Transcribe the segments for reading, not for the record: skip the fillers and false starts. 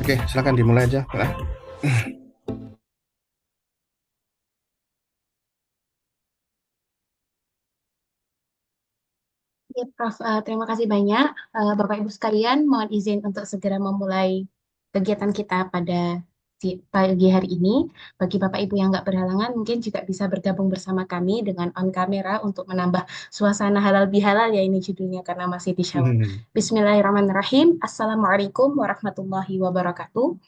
Oke, silakan dimulai aja, Pak. Ya, Prof, terima kasih banyak. Bapak Ibu sekalian, mohon izin untuk segera memulai kegiatan kita pada pagi hari ini. Bagi Bapak Ibu yang nggak berhalangan, mungkin juga bisa bergabung bersama kami dengan on kamera untuk menambah suasana halal bihalal ya ini judulnya karena masih di Syawal. Bismillahirrahmanirrahim. Assalamualaikum warahmatullahi wabarakatuh.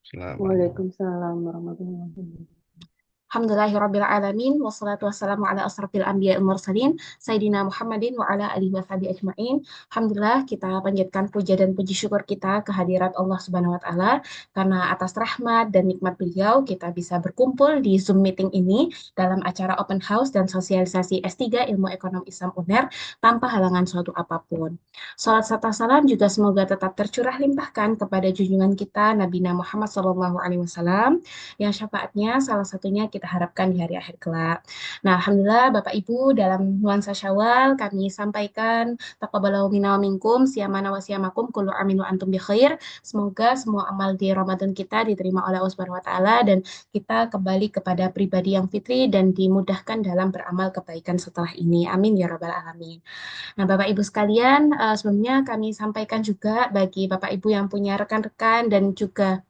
Selamat. Waalaikumsalam warahmatullahi wabarakatuh. Alhamdulillahirrabbilalamin wassalatu wassalamu ala asrafil anbiya wal mursalin Sayyidina Muhammadin wa ala alihi wa sahbihi ajma'in. Alhamdulillah kita panjatkan puja dan puji syukur kita kehadirat Allah Subhanahu wa taala karena atas rahmat dan nikmat beliau kita bisa berkumpul di Zoom meeting ini dalam acara open house dan sosialisasi S3 Ilmu Ekonomi Islam UNER tanpa halangan suatu apapun. Salat serta salam juga semoga tetap tercurah limpahkan kepada junjungan kita Nabi Muhammad SAW yang syafaatnya salah satunya kita harapkan di hari akhir kelak. Nah, Alhamdulillah Bapak Ibu dalam nuansa Syawal kami sampaikan taqabbalallahu minna wa minkum siyamana wa siyamakum kullu amin wa antum bi khair. Semoga semua amal di Ramadan kita diterima oleh Allah Subhanahu wa taala dan kita kembali kepada pribadi yang fitri dan dimudahkan dalam beramal kebaikan setelah ini. Amin ya rabbal alamin. Nah, Bapak Ibu sekalian, sebelumnya kami sampaikan juga bagi Bapak Ibu yang punya rekan-rekan dan juga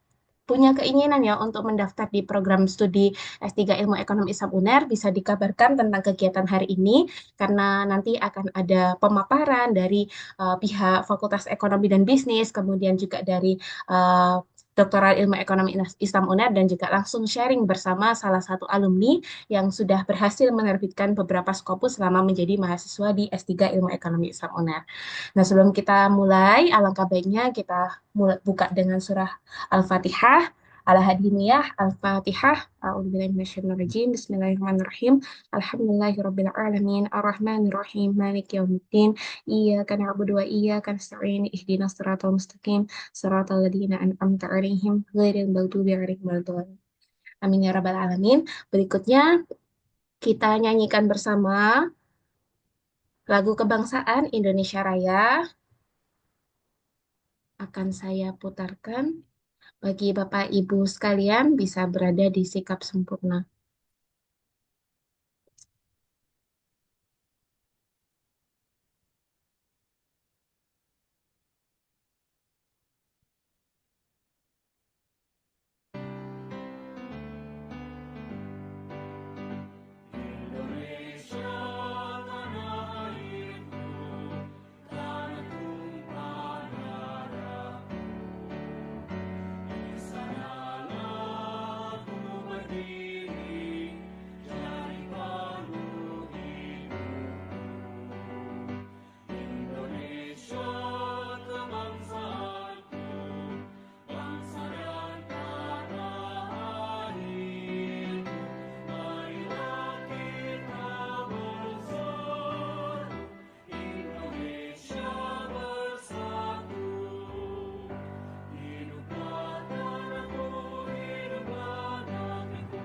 punya keinginan ya untuk mendaftar di program studi S3 Ilmu Ekonomi Islam UNER bisa dikabarkan tentang kegiatan hari ini karena nanti akan ada pemaparan dari pihak Fakultas Ekonomi dan Bisnis, kemudian juga dari uh, Doktoral Ilmu Ekonomi Islam UNER dan juga langsung sharing bersama salah satu alumni yang sudah berhasil menerbitkan beberapa skopus selama menjadi mahasiswa di S3 Ilmu Ekonomi Islam UNER. Nah, sebelum kita mulai, alangkah baiknya kita buka dengan surah Al-Fatihah. Al-Hadiniyah, Al-Fatihah, A'udzubillahi minasyaitonirrajim, Bismillahirrahmanirrahim, Alhamdulillahirabbil alamin, Arrahmanirrahim, Maliki yaumiddin, Iyyaka na'budu wa iyyaka nasta'in, Ihdinas siratal mustaqim, siratal ladzina an'amta 'alaihim, ghairil maghdubi 'alaihim waladdallin. Amin ya rabbal alamin. Berikutnya kita nyanyikan bersama lagu kebangsaan Indonesia Raya akan saya putarkan. Bagi Bapak Ibu sekalian bisa berada di sikap sempurna. Indonesia tanah airku, tanah tumpah darahku. Di sanalah aku berdiri, jadi penuh hidupku. Indonesia kebangsaanku, bangsa dan tanah airku. Marilah kita bersatu, Indonesia bersatu. Hiduplah tanahku, hiduplah negeriku,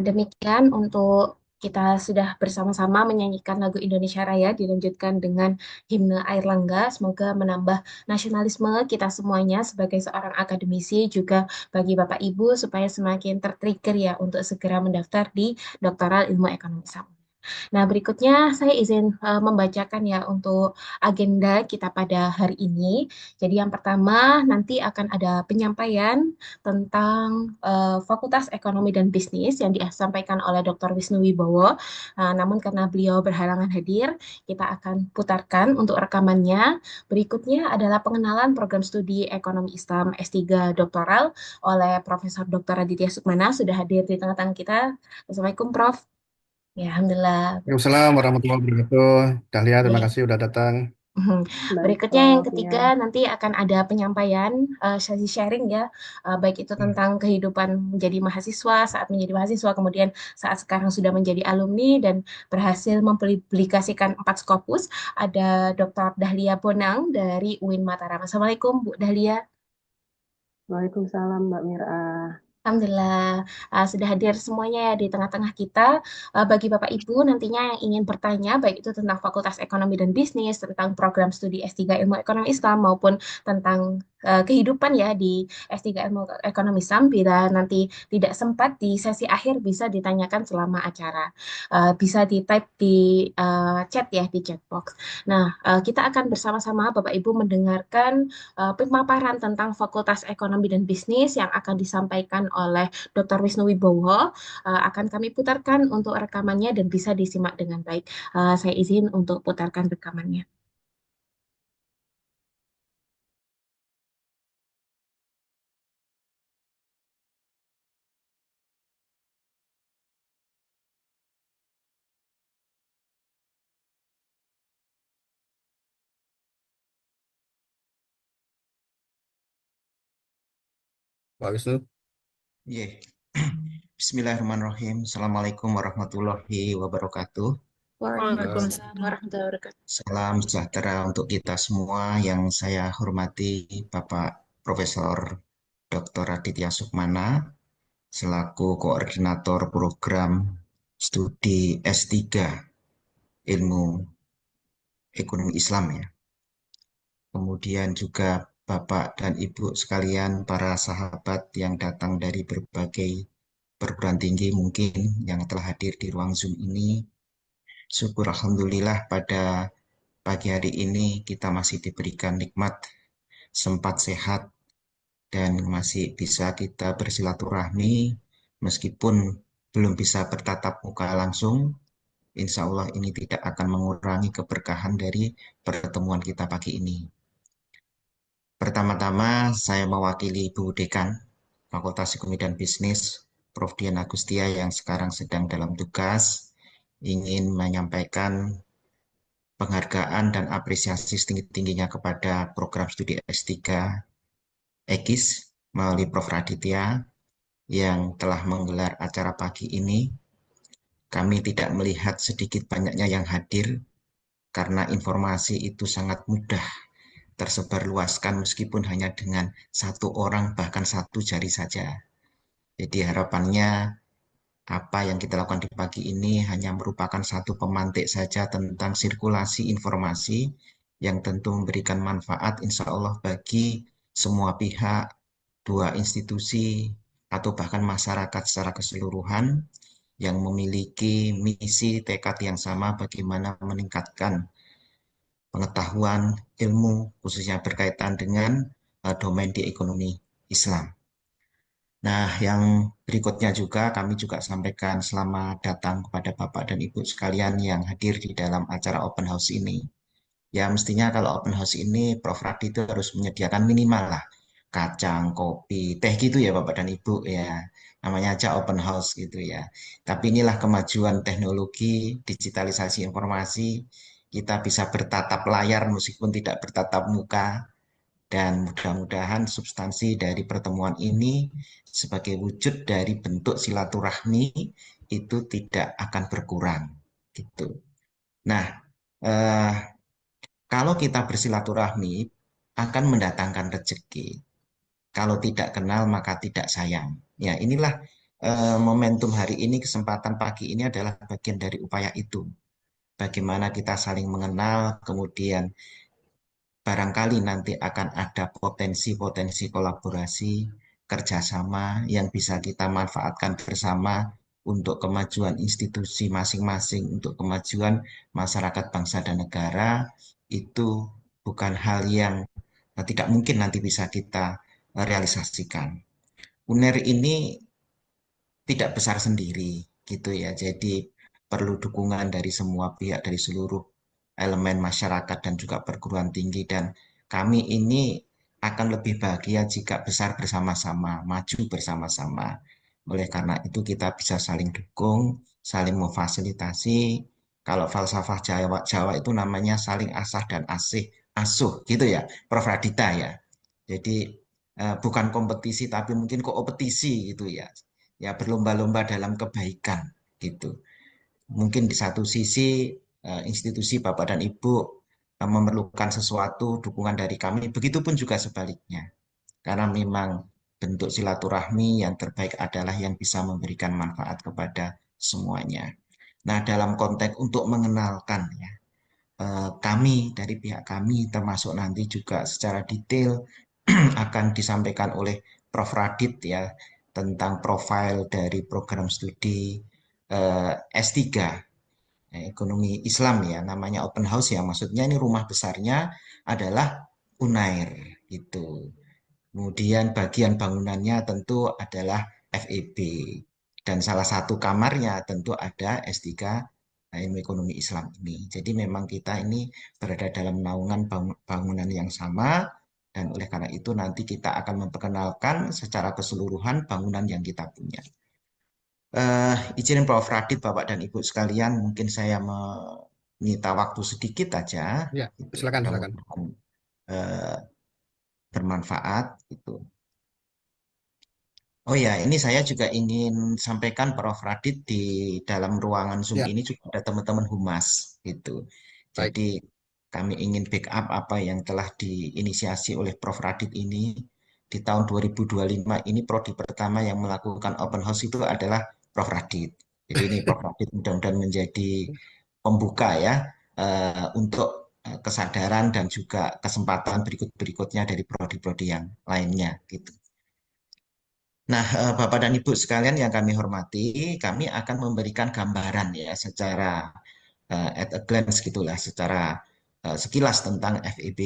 Demikian untuk kita sudah bersama-sama menyanyikan lagu Indonesia Raya, dilanjutkan dengan himne Airlangga. Semoga menambah nasionalisme kita semuanya sebagai seorang akademisi, juga bagi Bapak Ibu supaya semakin tertrigger ya untuk segera mendaftar di Doktoral Ilmu Ekonomi Islam. Nah, berikutnya saya izin membacakan ya untuk agenda kita pada hari ini. Jadi yang pertama nanti akan ada penyampaian tentang Fakultas Ekonomi dan Bisnis yang disampaikan oleh Dr. Wisnu Wibowo. Namun karena beliau berhalangan hadir, kita akan putarkan untuk rekamannya. Berikutnya adalah pengenalan program studi Ekonomi Islam S3 Doktoral oleh Profesor Dr. Aditya Sukmana, sudah hadir di tengah-tengah kita. Assalamualaikum, Prof. Ya, Alhamdulillah. Waalaikumsalam warahmatullahi wabarakatuh. Dahlia, terima Nih. kasih sudah datang. Baik, Berikutnya yang Prof. ketiga Ya. nanti akan ada penyampaian sesi sharing ya, baik itu tentang kehidupan menjadi mahasiswa, saat menjadi mahasiswa, kemudian saat sekarang sudah menjadi alumni dan berhasil mempublikasikan 4 Scopus. Ada Dr. Dahlia Bonang dari UIN Mataram. Assalamualaikum Bu Dahlia. Waalaikumsalam, Mbak Mira. Alhamdulillah sudah hadir semuanya ya di tengah-tengah kita. Bagi Bapak Ibu nantinya yang ingin bertanya, baik itu tentang Fakultas Ekonomi dan Bisnis, tentang program studi S3 Ilmu Ekonomi Islam, maupun tentang kehidupan ya di S3 Ilmu Ekonomi Islam, bila nanti tidak sempat di sesi akhir bisa ditanyakan selama acara. Bisa di-type di chat ya, di chat box. Nah, kita akan bersama-sama Bapak Ibu mendengarkan pemaparan tentang Fakultas Ekonomi dan Bisnis yang akan disampaikan oleh Dr. Wisnu Wibowo. Akan kami putarkan untuk rekamannya dan bisa disimak dengan baik. Saya izin untuk putarkan rekamannya. Pak Wisnu. Iya. Bismillahirrahmanirrahim. Assalamualaikum warahmatullahi wabarakatuh. Waalaikumsalam warahmatullahi wabarakatuh. Salam sejahtera untuk kita semua yang saya hormati Bapak Profesor Dr. Aditya Sukmana selaku koordinator program studi S3 Ilmu Ekonomi Islam ya. Kemudian juga Bapak dan Ibu sekalian, para sahabat yang datang dari berbagai perguruan tinggi mungkin yang telah hadir di ruang Zoom ini. Syukur Alhamdulillah pada pagi hari ini kita masih diberikan nikmat, sempat sehat, dan masih bisa kita bersilaturahmi meskipun belum bisa bertatap muka langsung. Insya Allah ini tidak akan mengurangi keberkahan dari pertemuan kita pagi ini. Pertama-tama saya mewakili Bu Dekan Fakultas Ekonomi dan Bisnis, Prof. Dian Agustia yang sekarang sedang dalam tugas, ingin menyampaikan penghargaan dan apresiasi setinggi-tingginya kepada program studi S3 EKIS melalui Prof. Raditya yang telah menggelar acara pagi ini. Kami tidak melihat sedikit banyaknya yang hadir karena informasi itu sangat mudah tersebar luaskan meskipun hanya dengan satu orang bahkan satu jari saja. Jadi harapannya apa yang kita lakukan di pagi ini hanya merupakan satu pemantik saja tentang sirkulasi informasi yang tentu memberikan manfaat insya Allah bagi semua pihak, dua institusi, atau bahkan masyarakat secara keseluruhan yang memiliki misi tekad yang sama bagaimana meningkatkan pengetahuan, ilmu, khususnya berkaitan dengan domain di ekonomi Islam. Nah, yang berikutnya juga kami juga sampaikan selamat datang kepada Bapak dan Ibu sekalian yang hadir di dalam acara open house ini. Ya, mestinya kalau open house ini Prof. Radi itu harus menyediakan minimal lah kacang, kopi, teh gitu ya Bapak dan Ibu ya. Namanya aja open house gitu ya. Tapi inilah kemajuan teknologi, digitalisasi informasi, kita bisa bertatap layar meskipun tidak bertatap muka, dan mudah-mudahan substansi dari pertemuan ini sebagai wujud dari bentuk silaturahmi itu tidak akan berkurang gitu. Nah, eh, kalau kita bersilaturahmi akan mendatangkan rezeki. Kalau tidak kenal maka tidak sayang. Ya, inilah momentum hari ini, kesempatan pagi ini adalah bagian dari upaya itu. Bagaimana kita saling mengenal, kemudian barangkali nanti akan ada potensi-potensi kolaborasi, kerjasama yang bisa kita manfaatkan bersama untuk kemajuan institusi masing-masing, untuk kemajuan masyarakat bangsa dan negara, itu bukan hal yang tidak mungkin nanti bisa kita realisasikan. UNER ini tidak besar sendiri gitu ya. Jadi perlu dukungan dari semua pihak, dari seluruh elemen masyarakat dan juga perguruan tinggi, dan kami ini akan lebih bahagia jika besar bersama-sama, maju bersama-sama. Oleh karena itu kita bisa saling dukung, saling memfasilitasi. Kalau falsafah Jawa, Jawa itu namanya saling asah dan asih, asuh gitu ya, Prof. Radita ya. Jadi bukan kompetisi tapi mungkin kompetisi gitu ya. Ya berlomba-lomba dalam kebaikan gitu. Mungkin di satu sisi institusi Bapak dan Ibu memerlukan sesuatu dukungan dari kami, begitupun juga sebaliknya. Karena memang bentuk silaturahmi yang terbaik adalah yang bisa memberikan manfaat kepada semuanya. Nah, dalam konteks untuk mengenalkan ya, kami dari pihak kami termasuk nanti juga secara detail akan disampaikan oleh Prof. Radit ya tentang profil dari program studi S3 ekonomi Islam ya, namanya open house ya, maksudnya ini rumah besarnya adalah Unair gitu. Kemudian bagian bangunannya tentu adalah FEB dan salah satu kamarnya tentu ada S3 ilmu ekonomi Islam ini. Jadi memang kita ini berada dalam naungan bangunan yang sama, dan oleh karena itu nanti kita akan memperkenalkan secara keseluruhan bangunan yang kita punya. Izin Prof. Radit, Bapak dan Ibu sekalian, mungkin saya menyita waktu sedikit aja, Ya, gitu. silakan, silakan. Mudah-mudahan eh, bermanfaat. Gitu. Oh ya, ini saya juga ingin sampaikan Prof. Radit di dalam ruangan Zoom Ya, ini juga ada teman-teman humas gitu. baik. Jadi kami ingin backup apa yang telah diinisiasi oleh Prof. Radit ini. Di tahun 2025 ini prodi pertama yang melakukan open house itu adalah Prof. Radit. Jadi ini Prof. Radit mudah-mudahan menjadi pembuka ya untuk kesadaran dan juga kesempatan berikut-berikutnya dari prodi-prodi yang lainnya gitu. Nah, Bapak dan Ibu sekalian yang kami hormati, kami akan memberikan gambaran ya secara at a glance gitulah, secara sekilas tentang FEB,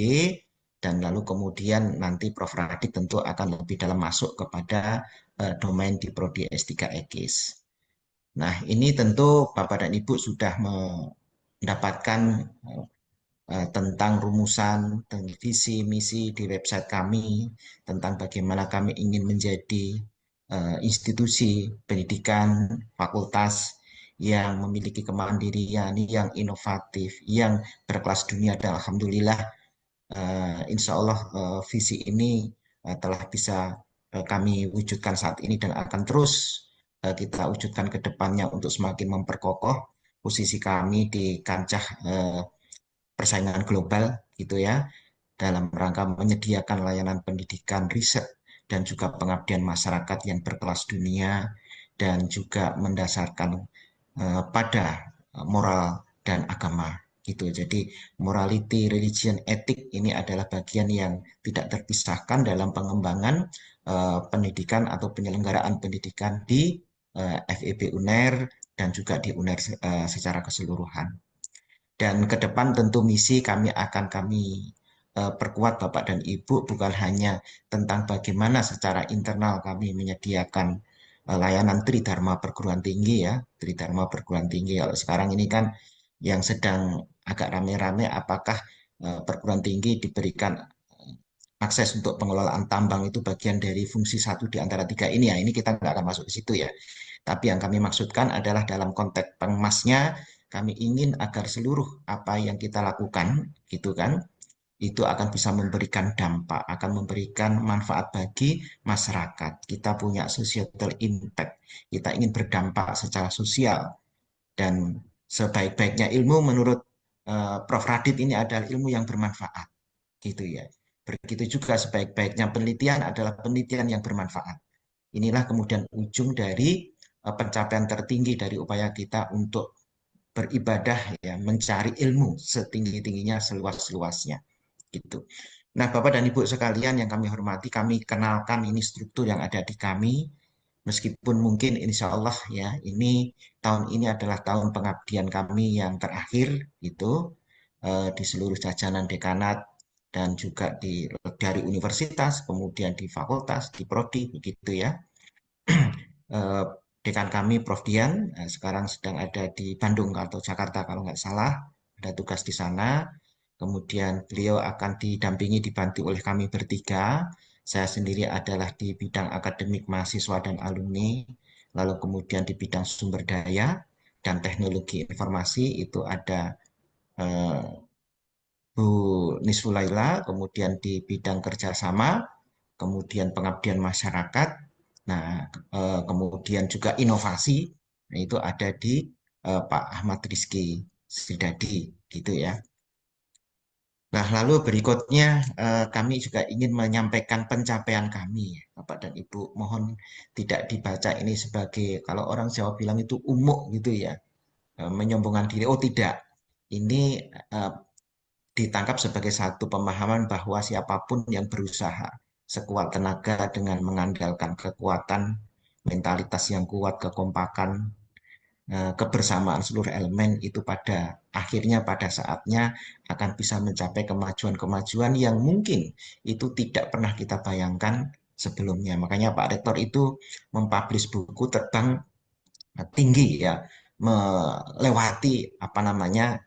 dan lalu kemudian nanti Prof. Radit tentu akan lebih dalam masuk kepada domain di Prodi S3 EKIS. Nah, ini tentu Bapak dan Ibu sudah mendapatkan tentang rumusan, tentang visi, misi di website kami, tentang bagaimana kami ingin menjadi institusi pendidikan, fakultas yang memiliki kemandirian, yang inovatif, yang berkelas dunia, dan Alhamdulillah, insya Allah visi ini telah bisa kami wujudkan saat ini dan akan terus kita wujudkan ke depannya untuk semakin memperkokoh posisi kami di kancah persaingan global gitu ya, dalam rangka menyediakan layanan pendidikan, riset, dan juga pengabdian masyarakat yang berkelas dunia, dan juga mendasarkan pada moral dan agama gitu. Jadi morality, religion, etik ini adalah bagian yang tidak terpisahkan dalam pengembangan pendidikan atau penyelenggaraan pendidikan di FEB UNER dan juga di UNER secara keseluruhan. Dan ke depan tentu misi kami perkuat Bapak dan Ibu bukan hanya tentang bagaimana secara internal kami menyediakan layanan Tridharma perguruan tinggi ya, Tridharma perguruan tinggi. Kalau sekarang ini kan yang sedang agak rame-rame apakah perguruan tinggi diberikan akses untuk pengelolaan tambang itu bagian dari fungsi satu di antara tiga ini ya. Ini kita nggak akan masuk ke situ ya. Tapi yang kami maksudkan adalah dalam konteks pengemasnya, kami ingin agar seluruh apa yang kita lakukan, gitu kan, itu akan bisa memberikan dampak, akan memberikan manfaat bagi masyarakat. Kita punya societal impact, kita ingin berdampak secara sosial, dan sebaik-baiknya ilmu menurut Prof. Radit ini adalah ilmu yang bermanfaat, gitu ya. Begitu juga sebaik-baiknya penelitian adalah penelitian yang bermanfaat. Inilah kemudian ujung dari pencapaian tertinggi dari upaya kita untuk beribadah ya, mencari ilmu setinggi-tingginya, seluas-luasnya gitu. Nah, Bapak dan Ibu sekalian yang kami hormati, kami kenalkan ini struktur yang ada di kami. Meskipun mungkin insya Allah ya, ini tahun ini adalah tahun pengabdian kami yang terakhir gitu di seluruh jajanan dekanat dan juga dari universitas, kemudian di fakultas, di prodi begitu ya. Dekan kami Prof. Dian sekarang sedang ada di Bandung atau Jakarta kalau nggak salah, ada tugas di sana. Kemudian beliau akan didampingi dibantu oleh kami bertiga. Saya sendiri adalah di bidang akademik mahasiswa dan alumni, lalu kemudian di bidang sumber daya dan teknologi informasi itu ada eh, Bu Nisfulaila, kemudian di bidang kerjasama, kemudian pengabdian masyarakat, nah kemudian juga inovasi, nah, itu ada di Pak Ahmad Rizky Sridadi, gitu ya. Nah, lalu berikutnya kami juga ingin menyampaikan pencapaian kami, Bapak dan Ibu. Mohon tidak dibaca ini sebagai, kalau orang Jawa bilang itu umuk gitu ya, menyombongkan diri. Oh tidak, ini eh, ditangkap sebagai satu pemahaman bahwa siapapun yang berusaha sekuat tenaga dengan mengandalkan kekuatan, mentalitas yang kuat, kekompakan, kebersamaan seluruh elemen itu pada akhirnya pada saatnya akan bisa mencapai kemajuan-kemajuan yang mungkin itu tidak pernah kita bayangkan sebelumnya. Makanya Pak Rektor itu mempublish buku terbang tinggi ya, melewati apa namanya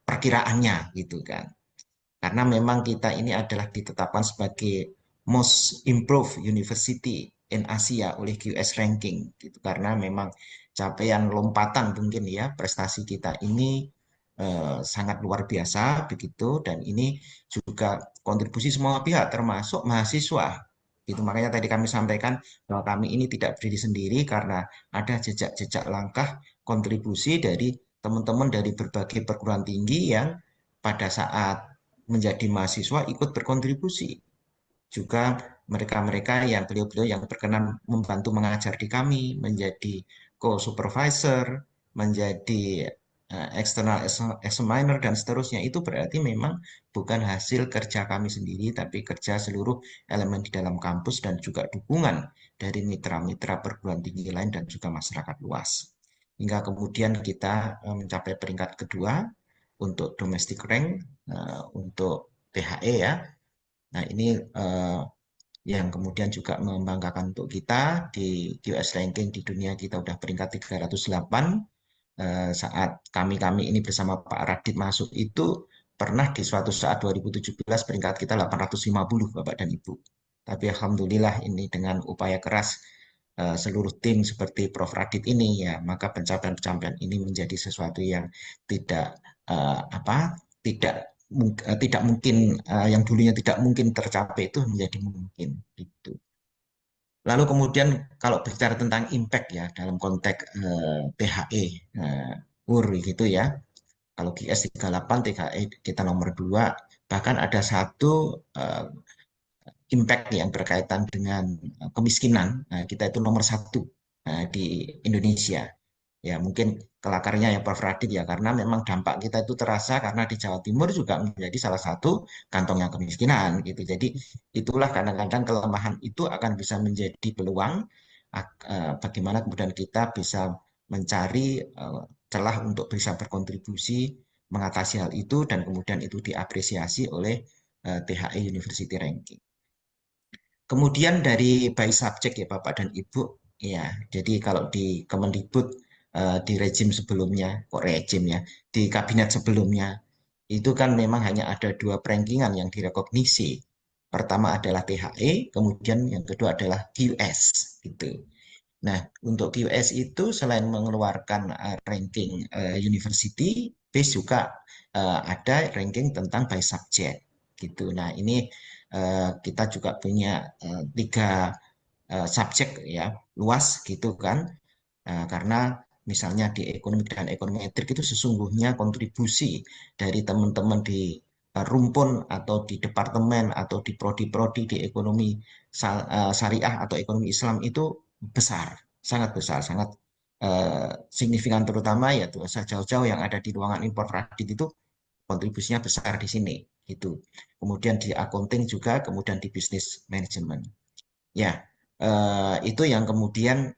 perkiraannya gitu kan. Karena memang kita ini adalah ditetapkan sebagai most improved university in Asia oleh QS ranking gitu. Karena memang capaian lompatan mungkin ya prestasi kita ini sangat luar biasa begitu, dan ini juga kontribusi semua pihak termasuk mahasiswa. Itu makanya tadi kami sampaikan bahwa kami ini tidak berdiri sendiri karena ada jejak-jejak langkah kontribusi dari teman-teman dari berbagai perguruan tinggi yang pada saat menjadi mahasiswa ikut berkontribusi. Juga mereka-mereka yang beliau-beliau yang berkenan membantu mengajar di kami, menjadi co-supervisor, menjadi external examiner, dan seterusnya. Itu berarti memang bukan hasil kerja kami sendiri, tapi kerja seluruh elemen di dalam kampus dan juga dukungan dari mitra-mitra perguruan tinggi lain dan juga masyarakat luas. Hingga kemudian kita mencapai peringkat kedua untuk domestic rank, untuk PHE ya. Nah ini yang kemudian juga membanggakan untuk kita di QS ranking di dunia kita udah peringkat 308. Saat kami ini bersama Pak Radit masuk itu pernah di suatu saat 2017 peringkat kita 850 Bapak dan Ibu. Tapi alhamdulillah ini dengan upaya keras seluruh tim seperti Prof. Radit ini ya, maka pencapaian-pencapaian ini menjadi sesuatu yang tidak tidak mungkin, yang dulunya tidak mungkin tercapai itu menjadi mungkin gitu. Lalu kemudian kalau bicara tentang impact ya dalam konteks PHE UR gitu ya. Kalau GS 38 THE kita nomor 2, bahkan ada satu impact yang berkaitan dengan kemiskinan. Nah, kita itu nomor 1 di Indonesia. Ya, mungkin kelakarnya ya Prof. Radit ya, karena memang dampak kita itu terasa karena di Jawa Timur juga menjadi salah satu kantongnya kemiskinan gitu. Jadi itulah kadang-kadang kelemahan itu akan bisa menjadi peluang bagaimana kemudian kita bisa mencari celah untuk bisa berkontribusi mengatasi hal itu dan kemudian itu diapresiasi oleh THE University Ranking. Kemudian dari by subject ya Bapak dan Ibu, ya jadi kalau di Kemendikbud di rejim sebelumnya, kok rejim ya, di kabinet sebelumnya itu kan memang hanya ada dua perankingan yang direkognisi. Pertama adalah THE, kemudian yang kedua adalah QS gitu. Nah, untuk QS itu selain mengeluarkan ranking university, base juga ada ranking tentang by subject gitu. Nah, ini kita juga punya tiga subjek ya luas gitu kan. Karena misalnya di ekonomi dan ekonometrik itu sesungguhnya kontribusi dari teman-teman di rumpun atau di departemen atau di prodi-prodi di ekonomi syariah atau ekonomi Islam itu besar, sangat besar, sangat signifikan terutama ya tuh jauh-jauh yang ada di ruangan impor kredit itu kontribusinya besar di sini gitu. Kemudian di accounting juga, kemudian di business management. Ya, itu yang kemudian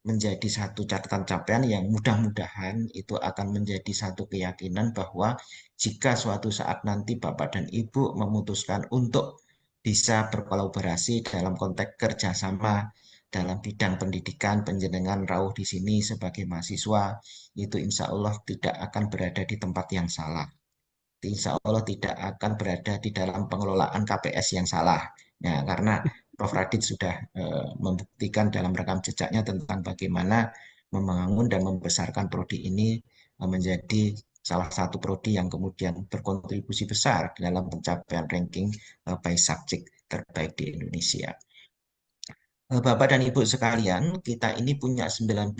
menjadi satu catatan capaian yang mudah-mudahan itu akan menjadi satu keyakinan bahwa jika suatu saat nanti Bapak dan Ibu memutuskan untuk bisa berkolaborasi dalam konteks kerjasama dalam bidang pendidikan, penjenengan rawuh di sini sebagai mahasiswa, itu insya Allah tidak akan berada di tempat yang salah. Insya Allah tidak akan berada di dalam pengelolaan KPS yang salah. Ya, karena Prof. Radit sudah membuktikan dalam rekam jejaknya tentang bagaimana membangun dan membesarkan prodi ini menjadi salah satu prodi yang kemudian berkontribusi besar dalam pencapaian ranking by subject terbaik di Indonesia. Bapak dan Ibu sekalian, kita ini punya 93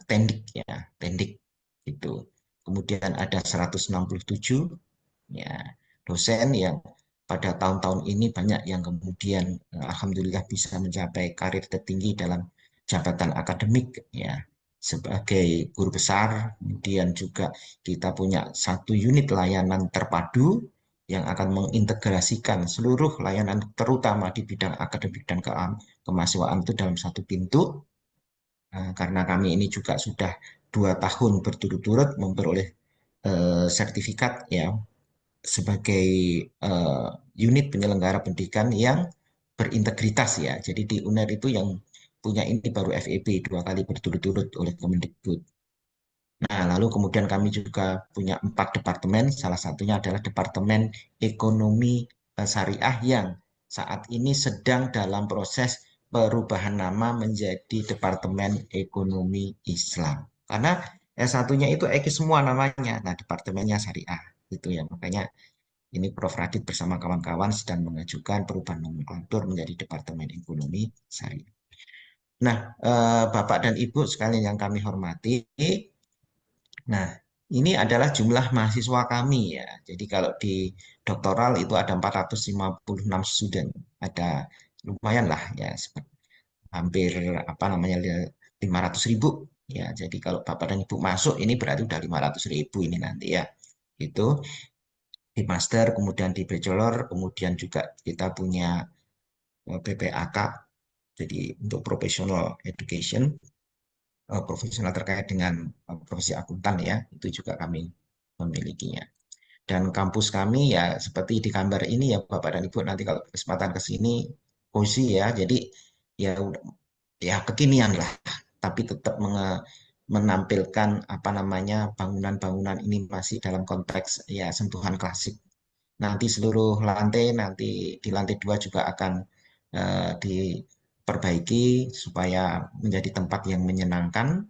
tendik ya, tendik itu. Kemudian ada 167 ya dosen yang pada tahun-tahun ini banyak yang kemudian alhamdulillah bisa mencapai karir tertinggi dalam jabatan akademik ya sebagai guru besar. Kemudian juga kita punya satu unit layanan terpadu yang akan mengintegrasikan seluruh layanan terutama di bidang akademik dan kemahasiswaan itu dalam satu pintu. Karena kami ini juga sudah 2 tahun berturut-turut memperoleh sertifikat ya sebagai unit penyelenggara pendidikan yang berintegritas ya. Jadi di UNER itu yang punya ini baru FEB 2 kali berturut-turut oleh Kemendikbud. Nah, lalu kemudian kami juga punya 4 departemen, salah satunya adalah Departemen Ekonomi Syariah yang saat ini sedang dalam proses perubahan nama menjadi Departemen Ekonomi Islam. Karena S1-nya itu EKI semua namanya, nah Departemennya Syariah. Itu ya, makanya ini Prof. Radit bersama kawan-kawan sedang mengajukan perubahan nomenklatur menjadi Departemen Ekonomi Syariah. Nah, Bapak dan Ibu sekalian yang kami hormati, nah, ini adalah jumlah mahasiswa kami ya. Jadi kalau di doktoral itu ada 456 student. Ada lumayan lah ya, hampir apa namanya 500.000 ya. Jadi kalau Bapak dan Ibu masuk ini berarti udah 500.000 ini nanti ya. Itu di master, kemudian di bachelor, kemudian juga kita punya PPAK. Jadi untuk professional education profesional terkait dengan profesi akuntan ya, itu juga kami memilikinya. Dan kampus kami ya seperti di gambar ini ya Bapak dan Ibu nanti kalau kesempatan ke sini cozy ya, jadi ya ya kekinian lah, tapi tetap menampilkan apa namanya bangunan-bangunan ini masih dalam konteks ya sentuhan klasik. Nanti seluruh lantai nanti di lantai 2 juga akan diperbaiki supaya menjadi tempat yang menyenangkan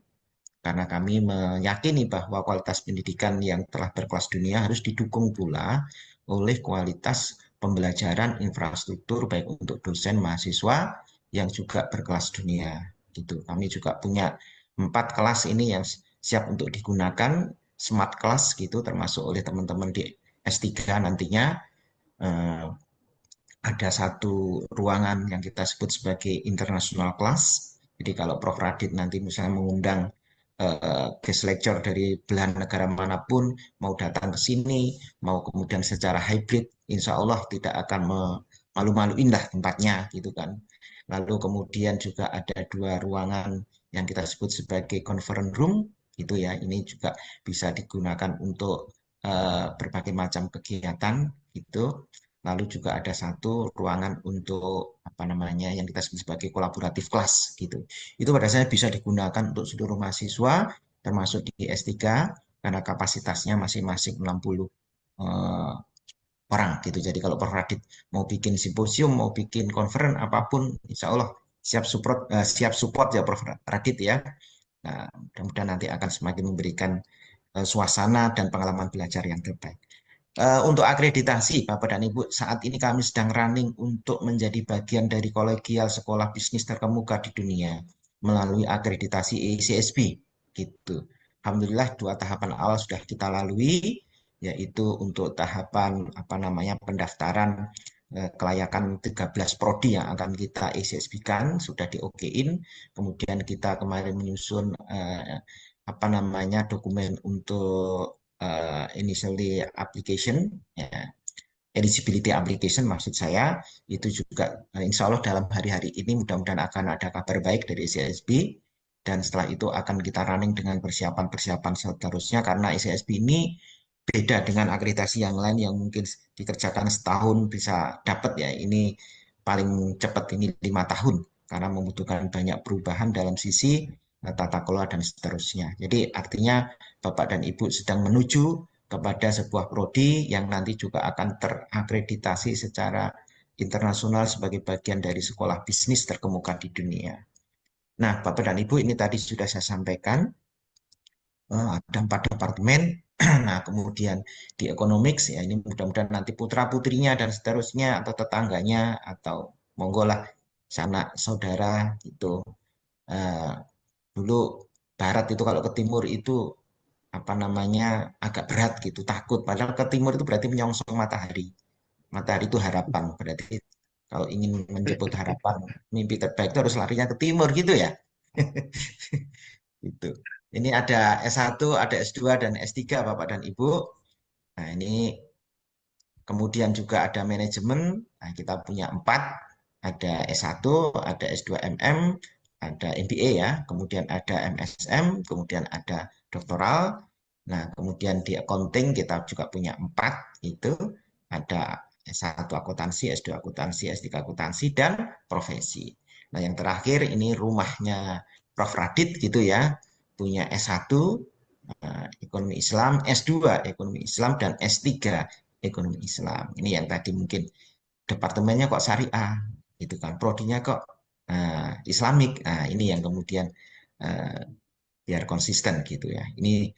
karena kami meyakini bahwa kualitas pendidikan yang telah berkelas dunia harus didukung pula oleh kualitas pembelajaran infrastruktur baik untuk dosen mahasiswa yang juga berkelas dunia. Gitu. Kami juga punya 4 kelas ini yang siap untuk digunakan smart class gitu termasuk oleh teman-teman di S3 nantinya. Ada satu ruangan yang kita sebut sebagai international class Jadi kalau Prof. Radit nanti misalnya mengundang guest lecture dari belahan negara manapun, mau datang ke sini, mau kemudian secara hybrid, insya Allah tidak akan malu-maluin lah tempatnya gitu kan. Lalu kemudian juga ada 2 ruangan yang kita sebut sebagai conference room, gitu ya. Ini juga bisa digunakan untuk berbagai macam kegiatan gitu. Lalu juga ada 1 ruangan untuk apa namanya yang kita sebut sebagai kolaboratif kelas gitu. Itu pada saya bisa digunakan untuk seluruh mahasiswa termasuk di S3 karena kapasitasnya masing-masing 60 eh, orang gitu. Jadi kalau Prof. Radit mau bikin simposium, mau bikin conference apapun, insya Allah siap support ya Prof. Radit ya. Nah, mudah-mudahan nanti akan semakin memberikan suasana dan pengalaman belajar yang terbaik. Untuk akreditasi, Bapak dan Ibu, saat ini kami sedang running untuk menjadi bagian dari kolegial sekolah bisnis terkemuka di dunia melalui akreditasi ACSB. Gitu. Alhamdulillah 2 tahapan awal sudah kita lalui, yaitu untuk tahapan apa namanya pendaftaran kelayakan 13 prodi yang akan kita ACSB-kan sudah di OK-in. Kemudian kita kemarin menyusun apa namanya dokumen untuk initially application, ya, eligibility application maksud saya, itu juga insya Allah dalam hari-hari ini mudah-mudahan akan ada kabar baik dari ICSB, dan setelah itu akan kita running dengan persiapan-persiapan seterusnya, karena ICSB ini beda dengan akreditasi yang lain yang mungkin dikerjakan setahun bisa dapat ya, ini paling cepat ini 5 tahun, karena membutuhkan banyak perubahan dalam sisi tata kelola dan seterusnya. Jadi artinya Bapak dan Ibu sedang menuju kepada sebuah prodi yang nanti juga akan terakreditasi secara internasional sebagai bagian dari sekolah bisnis terkemuka di dunia. Nah, Bapak dan Ibu, ini tadi sudah saya sampaikan, ada 4 departemen. Nah, kemudian di economics, ya ini mudah-mudahan nanti putra-putrinya dan seterusnya, atau tetangganya, atau monggo lah, sanak saudara, gitu. Dulu barat itu kalau ke timur itu apa namanya agak berat gitu, takut. Padahal ke timur itu berarti menyongsong matahari. Matahari itu harapan. Berarti kalau ingin menjemput harapan, mimpi terbaik itu harus larinya ke timur gitu ya. Gitu. Ini ada S1, ada S2 dan S3 Bapak dan Ibu. Nah, ini kemudian juga ada manajemen. Nah, kita punya 4. Ada S1, ada S2 MM, ada MBA ya, kemudian ada MSM, kemudian ada doktoral. Nah, kemudian di accounting kita juga punya 4 itu. Ada S1 akuntansi, S2 akuntansi, S3 akuntansi, dan profesi. Nah, yang terakhir ini rumahnya Prof. Radit gitu ya, punya S1 ekonomi Islam, S2 ekonomi Islam, dan S3 ekonomi Islam. Ini yang tadi mungkin departemennya kok syariah, gitu kan, prodinya kok Islamik. Nah, ini yang kemudian uh, biar konsisten gitu ya. Ini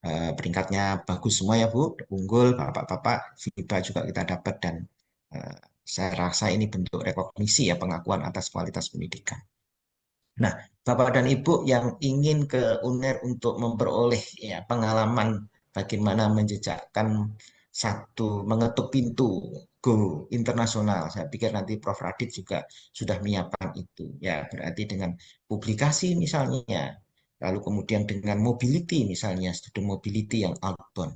peringkatnya bagus semua ya Bu, unggul, Bapak-Bapak, FIBA juga kita dapat, dan uh, saya rasa ini bentuk rekognisi ya, pengakuan atas kualitas pendidikan. Nah, Bapak dan Ibu yang ingin ke UNER untuk memperoleh ya pengalaman bagaimana menjejakkan mengetuk pintu go internasional. Saya pikir nanti Prof. Radit juga sudah menyiapkan itu. Ya, berarti dengan publikasi misalnya, lalu kemudian dengan mobility misalnya, studi mobility yang outbound.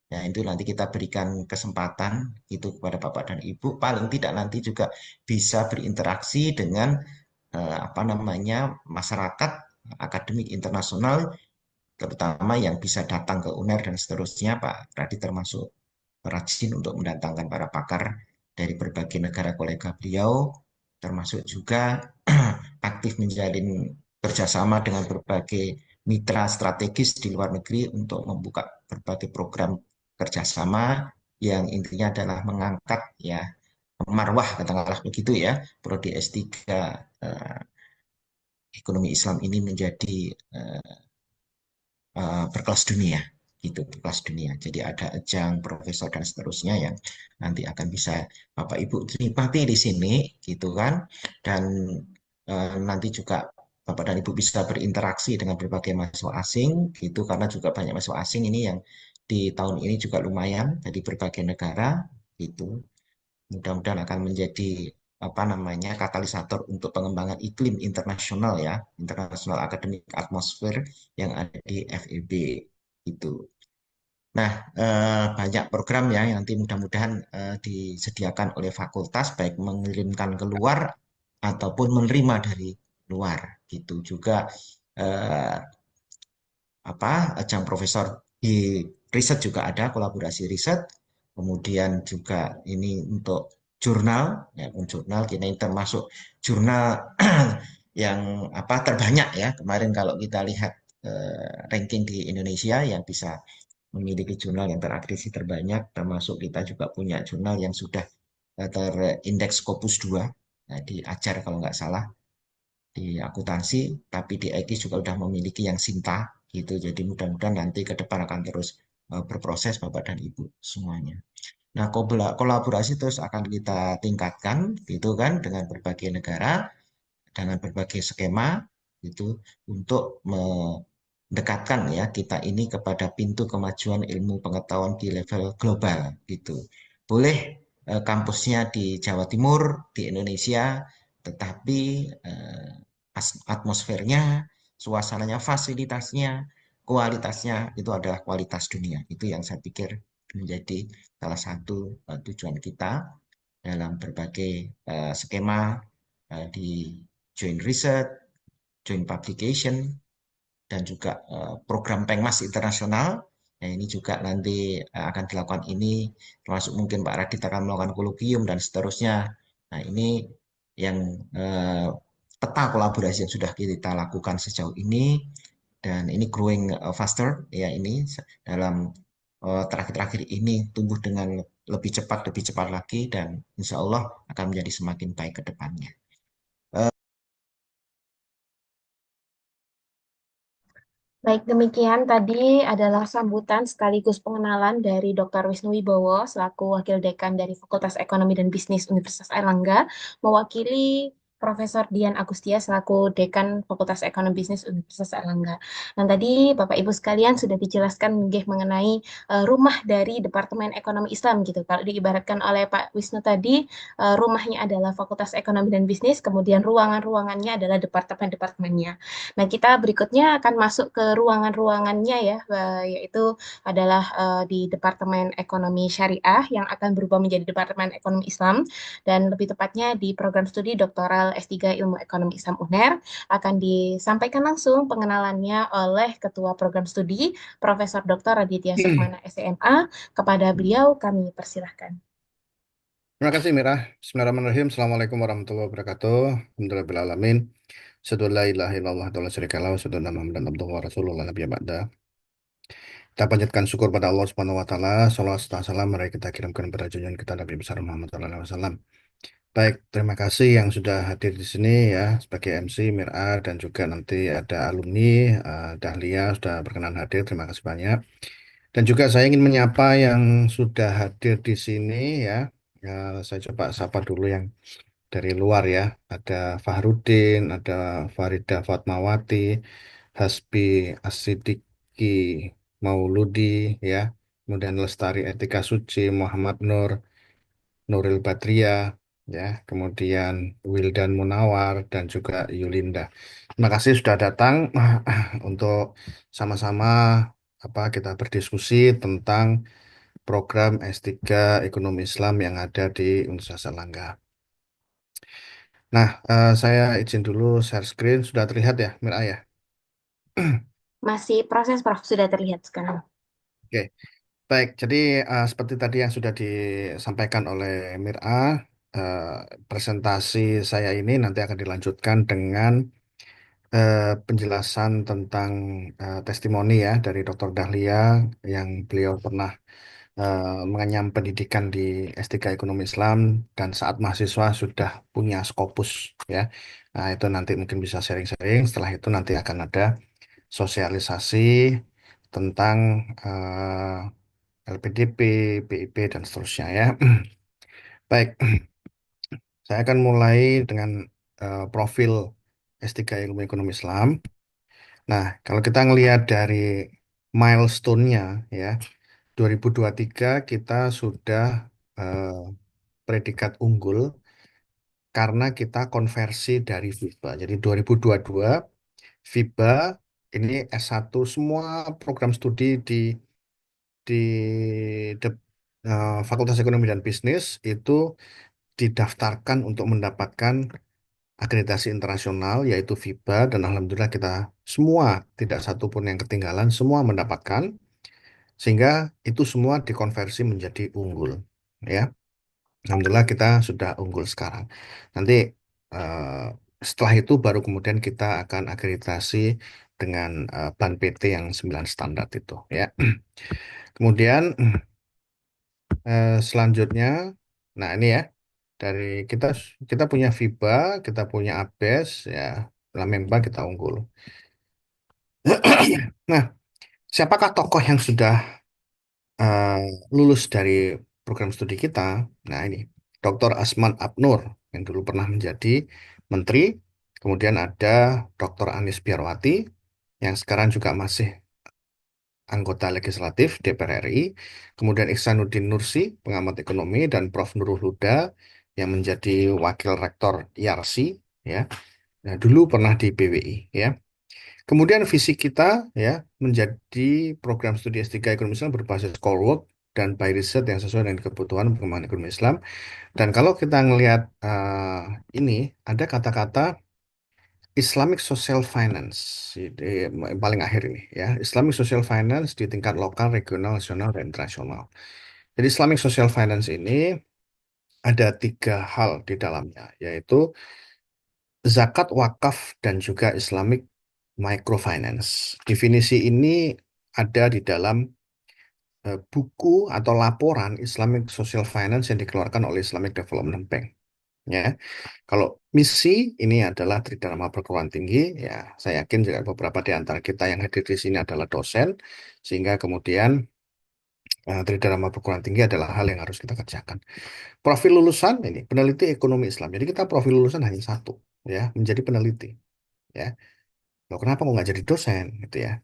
Ya, itu nanti kita berikan kesempatan itu kepada Bapak dan Ibu. Paling tidak nanti juga bisa berinteraksi dengan apa namanya masyarakat akademik internasional, terutama yang bisa datang ke UNER dan seterusnya. Pak Radit termasuk rajin untuk mendatangkan para pakar dari berbagai negara kolega beliau, termasuk juga aktif menjalin kerjasama dengan berbagai mitra strategis di luar negeri untuk membuka berbagai program kerjasama yang intinya adalah mengangkat ya marwah katakanlah begitu ya, prodi S3 ekonomi Islam ini menjadi berkelas dunia gitu, berkelas dunia. Jadi ada ajang profesor dan seterusnya yang nanti akan bisa Bapak Ibu nikmati di sini gitu kan, dan nanti juga Bapak dan Ibu bisa berinteraksi dengan berbagai mahasiswa asing gitu, karena juga banyak mahasiswa asing ini yang di tahun ini juga lumayan dari berbagai negara gitu. Mudah-mudahan akan menjadi apa namanya katalisator untuk pengembangan iklim internasional ya, International Academic Atmosphere yang ada di FEB itu. Nah, banyak program ya yang nanti mudah-mudahan disediakan oleh fakultas baik mengirimkan keluar ataupun menerima dari luar gitu juga eh, apa ajang profesor di riset juga ada kolaborasi riset kemudian juga ini untuk jurnal ya jurnal kita ini termasuk jurnal yang apa terbanyak ya kemarin kalau kita lihat ranking di Indonesia yang bisa memiliki jurnal yang terakreditasi terbanyak termasuk kita juga punya jurnal yang sudah terindeks Scopus 2 nah, di Ajar kalau nggak salah di akuntansi, tapi di IT juga sudah memiliki yang Sinta gitu. Jadi mudah-mudahan nanti ke depan akan terus berproses Bapak dan Ibu semuanya. Nah, kolaborasi terus akan kita tingkatkan gitu kan dengan berbagai negara, dengan berbagai skema gitu untuk mendekatkan ya kita ini kepada pintu kemajuan ilmu pengetahuan di level global gitu. Boleh kampusnya di Jawa Timur, di Indonesia, tetapi atmosfernya, suasananya, fasilitasnya, kualitasnya itu adalah kualitas dunia. Itu yang saya pikir menjadi salah satu tujuan kita dalam berbagai skema di joint research, joint publication, dan juga program Pengmas internasional. Nah, ini juga nanti akan dilakukan ini, termasuk mungkin Pak Radit akan melakukan kolokium dan seterusnya. Nah, ini yang peta kolaborasi yang sudah kita lakukan sejauh ini, dan ini growing faster, ya ini dalam terakhir-terakhir ini tumbuh dengan lebih cepat lagi, dan insya Allah akan menjadi semakin baik ke depannya. Baik, demikian tadi adalah sambutan sekaligus pengenalan dari Dr. Wisnu Wibowo selaku Wakil Dekan dari Fakultas Ekonomi dan Bisnis Universitas Airlangga, mewakili Profesor Dian Agustia selaku Dekan Fakultas Ekonomi Bisnis Universitas Airlangga. Dan tadi Bapak Ibu sekalian sudah dijelaskan nggih, mengenai rumah dari Departemen Ekonomi Islam gitu. Kalau diibaratkan oleh Pak Wisnu tadi, rumahnya adalah Fakultas Ekonomi dan Bisnis, kemudian ruangan-ruangannya adalah departemen-departemennya. Nah, kita berikutnya akan masuk ke ruangan-ruangannya ya, yaitu adalah di Departemen Ekonomi Syariah yang akan berubah menjadi Departemen Ekonomi Islam dan lebih tepatnya di program studi doktoral S3 Ilmu Ekonomi Islam UNER akan disampaikan langsung pengenalannya oleh Ketua Program Studi Profesor Dr. Raditya Sukmana SEMA. Kepada beliau kami persilahkan. Terima kasih Mira. Bismillahirrahmanirrahim. Assalamualaikum warahmatullahi wabarakatuh. Alhamdulillahirrahmanirrahim. Asyhadu an la ilaha illallah wa la syarika lahu, asyhadu anna Muhammadan abduhu wa rasuluhu la nabiyya ba'da. Kita panjatkan syukur pada Allah Subhanahu wa taala. Shalawat serta salam mari kita kirimkan pada junjungan kita Nabi besar Muhammad sallallahu alaihi wasallam. Baik, terima kasih yang sudah hadir di sini ya sebagai MC Mira dan juga nanti ada alumni Dahlia sudah berkenan hadir. Terima kasih banyak. Dan juga saya ingin menyapa yang sudah hadir di sini ya. Ya, saya coba sapa dulu yang dari luar ya. Ada Fahrudin, ada Farida Fatmawati, Hasbi Asidiki Mauludi ya. Kemudian Lestari Etika Suci, Muhammad Nur, Nuril Badria ya. Kemudian Wildan Munawar dan juga Yulinda. Terima kasih sudah datang untuk sama-sama kita berdiskusi tentang program S3 Ekonomi Islam yang ada di Universitas Erlangga. Nah, saya izin dulu share screen. Sudah terlihat ya, Mira ya? Masih proses, Prof. Sudah terlihat sekarang. Oke, baik. Jadi seperti tadi yang sudah disampaikan oleh Mira, eh, presentasi saya ini nanti akan dilanjutkan dengan penjelasan tentang testimoni ya dari Dr. Dahlia yang beliau pernah mengenyam pendidikan di S3 Ekonomi Islam dan saat mahasiswa sudah punya Scopus ya. Nah, itu nanti mungkin bisa sharing-sharing. Setelah itu nanti akan ada sosialisasi tentang LPDP, BIP dan seterusnya ya. Baik, saya akan mulai dengan profil S3 Ilmu Ekonomi Islam. Nah, kalau kita ngelihat dari milestone-nya ya, 2023 kita sudah eh, predikat unggul karena kita konversi dari FIBA. Jadi 2022 FIBA ini S1 semua program studi di Fakultas Ekonomi dan Bisnis itu didaftarkan untuk mendapatkan akreditasi internasional yaitu FIBA, dan alhamdulillah kita semua tidak satu pun yang ketinggalan, semua mendapatkan, sehingga itu semua dikonversi menjadi unggul, ya. Alhamdulillah kita sudah unggul sekarang. Nanti eh, setelah itu baru kemudian kita akan akreditasi dengan ban PT yang 9 standar itu, ya. Kemudian selanjutnya, nah ini ya, dari kita kita punya FIBA, kita punya ABES, ya, Lamemba kita unggul. Nah, siapakah tokoh yang sudah eh, lulus dari program studi kita? Nah, ini Dr. Asman Abnur yang dulu pernah menjadi menteri, kemudian ada Dr. Anies Biarwati yang sekarang juga masih anggota legislatif DPR RI, kemudian Ihsanuddin Nursi, pengamat ekonomi, dan Prof. Nurul Huda yang menjadi wakil rektor IARSI, ya. Nah, dulu pernah di BWI, ya. Kemudian visi kita, ya, menjadi program studi S3 Ekonomi Islam berbasis core work dan by riset yang sesuai dengan kebutuhan perkembangan ekonomi Islam. Dan kalau kita ngelihat ini, ada kata-kata Islamic Social Finance yang paling akhir ini, ya, Islamic Social Finance di tingkat lokal, regional, nasional, dan internasional. Jadi Islamic Social Finance ini ada tiga hal di dalamnya, yaitu zakat, wakaf, dan juga Islamic Microfinance. Definisi ini ada di dalam buku atau laporan Islamic Social Finance yang dikeluarkan oleh Islamic Development Bank. Ya, kalau misi ini adalah Tridharma Perguruan Tinggi, ya saya yakin juga beberapa di antara kita yang hadir di sini adalah dosen, sehingga kemudian Tridharma Perguruan Tinggi adalah hal yang harus kita kerjakan. Profil lulusan ini peneliti ekonomi Islam. Jadi kita profil lulusan hanya satu, ya, menjadi peneliti. Ya, loh, kenapa kok nggak jadi dosen, gitu ya?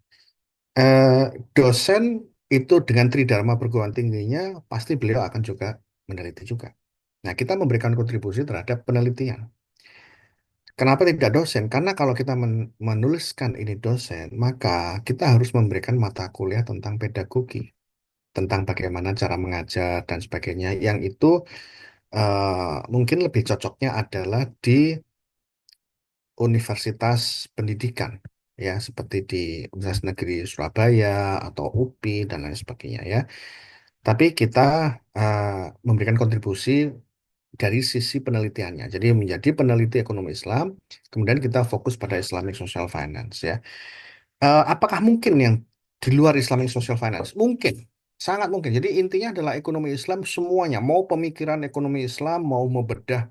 Eh, Dosen itu dengan Tridharma Perguruan Tingginya pasti beliau akan juga meneliti juga. Nah, kita memberikan kontribusi terhadap penelitian. Kenapa tidak dosen? Karena kalau kita menuliskan ini dosen, maka kita harus memberikan mata kuliah tentang pedagogi, tentang bagaimana cara mengajar dan sebagainya. Yang itu mungkin lebih cocoknya adalah di universitas pendidikan, ya, seperti di Universitas Negeri Surabaya atau UPI dan lain sebagainya, ya. Tapi kita eh, memberikan kontribusi dari sisi penelitiannya. Jadi menjadi peneliti ekonomi Islam, kemudian kita fokus pada Islamic Social Finance, ya. Apakah mungkin yang di luar Islamic Social Finance? Mungkin, sangat mungkin. Jadi intinya adalah ekonomi Islam semuanya, mau pemikiran ekonomi Islam, mau membedah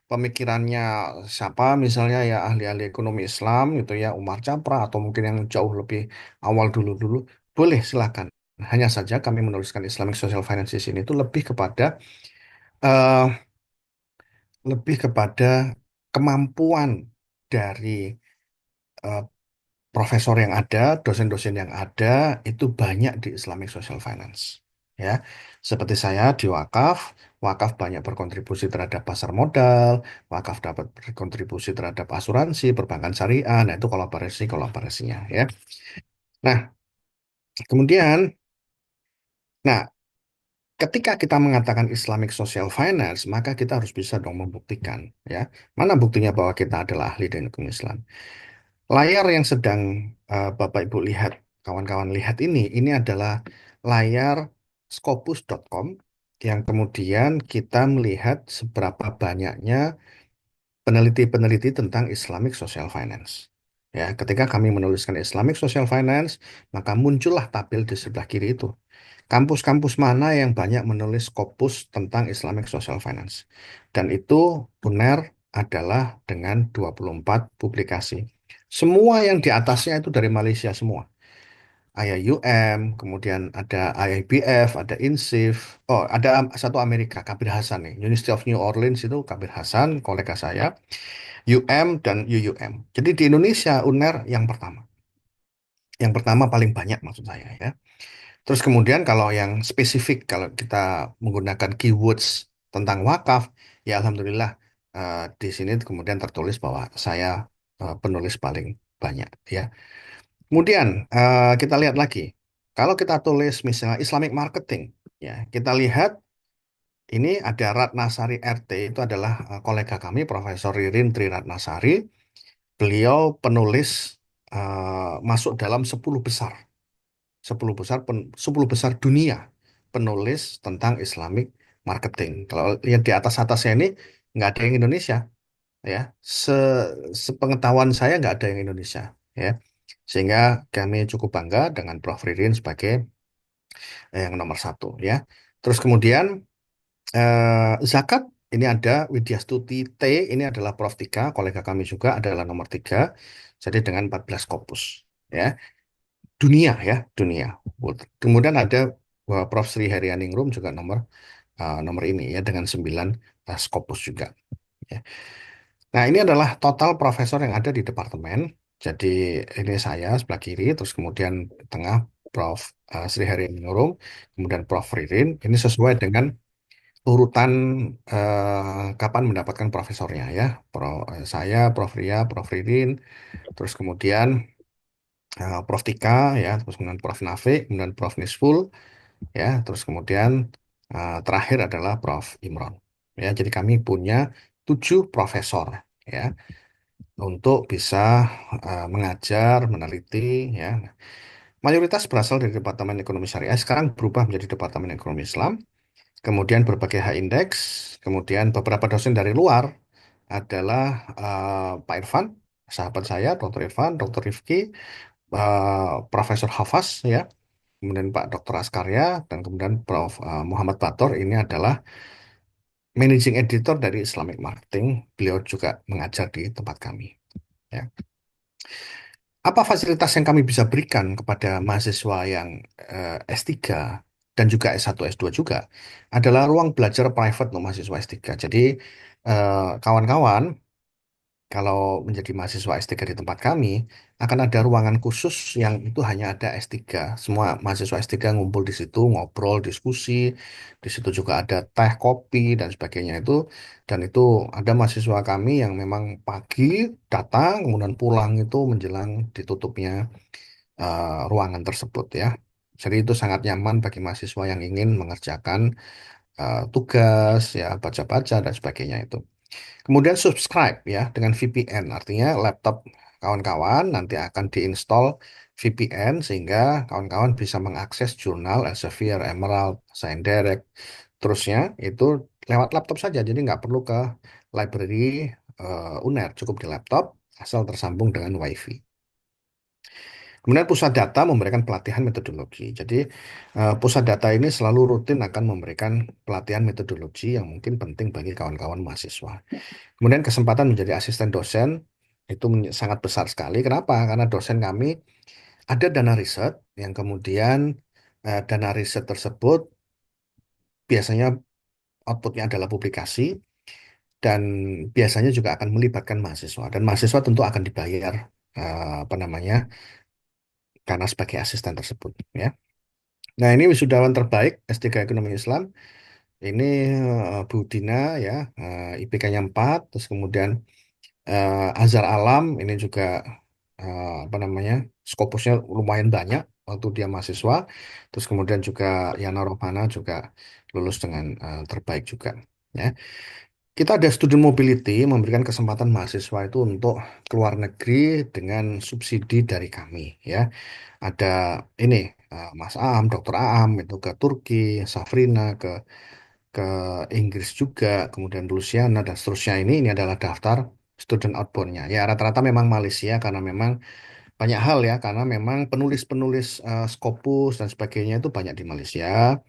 pemikirannya siapa, misalnya ya ahli-ahli ekonomi Islam gitu ya, Umar Japra atau mungkin yang jauh lebih awal dulu-dulu, boleh silakan. Hanya saja kami menuliskan Islamic Social Finance di sini itu eh, lebih kepada kemampuan dari eh, profesor yang ada, dosen-dosen yang ada itu banyak di Islamic Social Finance. Ya, seperti saya di Wakaf, Wakaf banyak berkontribusi terhadap pasar modal, Wakaf dapat berkontribusi terhadap asuransi, perbankan syariah. Nah, itu kolaborasinya, ya. Nah, kemudian, nah, ketika kita mengatakan Islamic Social Finance, maka kita harus bisa dong membuktikan, ya. Mana buktinya bahwa kita adalah ahli dari hukum Islam? Layar yang sedang Bapak Ibu lihat, kawan-kawan lihat ini adalah layar scopus.com yang kemudian kita melihat seberapa banyaknya peneliti-peneliti tentang Islamic Social Finance. Ya, ketika kami menuliskan Islamic Social Finance, maka muncullah tabel di sebelah kiri itu. Kampus-kampus mana yang banyak menulis Scopus tentang Islamic Social Finance. Dan itu UNER adalah dengan 24 publikasi. Semua yang di atasnya itu dari Malaysia semua. IIUM, kemudian ada IIBF, ada INSIF. Oh, ada satu Amerika, Kabir Hasan nih. University of New Orleans itu Kabir Hasan, kolega saya. UM dan UUM. Jadi di Indonesia UNER yang pertama. Yang pertama paling banyak maksud saya, ya. Terus kemudian kalau yang spesifik, kalau kita menggunakan keywords tentang wakaf, ya alhamdulillah di sini kemudian tertulis bahwa saya penulis paling banyak ya. Kemudian kita lihat lagi, kalau kita tulis misalnya Islamic Marketing, ya kita lihat ini ada Ratnasari RT, itu adalah kolega kami Profesor Ririn Tri Ratnasari. Beliau penulis masuk dalam 10 besar, 10 besar dunia penulis tentang Islamic marketing. Kalau lihat di atasnya ini nggak ada yang Indonesia, ya. Se Sepengetahuan saya nggak ada yang Indonesia, ya. Sehingga kami cukup bangga dengan Prof. Ririn sebagai yang nomor satu, ya. Terus kemudian zakat ini ada Widya Stuti T, ini adalah Prof 3, kolega kami juga adalah nomor 3. Jadi dengan 14 Scopus, ya. Dunia, ya, dunia. Kemudian ada Prof Sri Herianingrum juga nomor ini, ya, dengan 9 Scopus juga, ya. Nah, ini adalah total profesor yang ada di departemen. Jadi ini saya sebelah kiri, terus kemudian tengah Prof Sri Herianingrum, kemudian Prof Ririn. Ini sesuai dengan urutan kapan mendapatkan profesornya, ya. Saya, Prof Ria, Prof Ririn, terus kemudian Prof Tika, ya, terus kemudian Prof Nafik, kemudian Prof Nisful, ya, terus kemudian terakhir adalah Prof Imron. Ya, jadi kami punya 7 profesor, ya, untuk bisa mengajar, meneliti, ya. Mayoritas berasal dari Departemen Ekonomi Syariah, sekarang berubah menjadi Departemen Ekonomi Islam. Kemudian berbagai high index, kemudian beberapa dosen dari luar adalah Pak Irfan, sahabat saya, Dr. Irfan, Dr. Rifki, Profesor Hafaz, ya, kemudian Pak Dr. Askarya, dan kemudian Prof. Muhammad Bator, ini adalah Managing Editor dari Islamic Marketing. Beliau juga mengajar di tempat kami, ya. Apa fasilitas yang kami bisa berikan kepada mahasiswa yang S3 dan juga S1, S2 juga adalah ruang belajar private untuk mahasiswa S3. Jadi kawan-kawan kalau menjadi mahasiswa S3 di tempat kami akan ada ruangan khusus yang itu hanya ada S3. Semua mahasiswa S3 ngumpul di situ, ngobrol, diskusi. Di situ juga ada teh, kopi, dan sebagainya itu. Dan itu ada mahasiswa kami yang memang pagi datang, kemudian pulang itu menjelang ditutupnya ruangan tersebut, ya. Jadi itu sangat nyaman bagi mahasiswa yang ingin mengerjakan tugas, ya, baca-baca dan sebagainya itu. Kemudian subscribe, ya, dengan VPN, artinya laptop kawan-kawan nanti akan diinstal VPN sehingga kawan-kawan bisa mengakses jurnal Elsevier, Emerald, ScienDirect, terusnya itu lewat laptop saja. Jadi nggak perlu ke library UNER, cukup di laptop asal tersambung dengan WiFi. Kemudian pusat data memberikan pelatihan metodologi. Jadi pusat data ini selalu rutin akan memberikan pelatihan metodologi yang mungkin penting bagi kawan-kawan mahasiswa. Kemudian kesempatan menjadi asisten dosen itu sangat besar sekali. Kenapa? Karena dosen kami ada dana riset yang kemudian dana riset tersebut biasanya outputnya adalah publikasi dan biasanya juga akan melibatkan mahasiswa. Dan mahasiswa tentu akan dibayar apa namanya karena sebagai asisten tersebut, ya. Nah, ini wisudawan terbaik S3 Ekonomi Islam. Ini Bu Dina, ya, IPK-nya 4, terus kemudian Azhar Alam ini juga apa namanya skopusnya lumayan banyak waktu dia mahasiswa. Terus kemudian juga Yana Rohmana juga lulus dengan terbaik juga, ya. Kita ada student mobility memberikan kesempatan mahasiswa itu untuk keluar negeri dengan subsidi dari kami, ya. Ada ini Mas Aam, Dokter Aam itu ke Turki, Safrina ke Inggris juga, kemudian Luciana dan seterusnya. Ini adalah daftar student outbound-nya. Ya, rata-rata memang Malaysia karena memang banyak hal, ya, karena memang penulis-penulis Scopus dan sebagainya itu banyak di Malaysia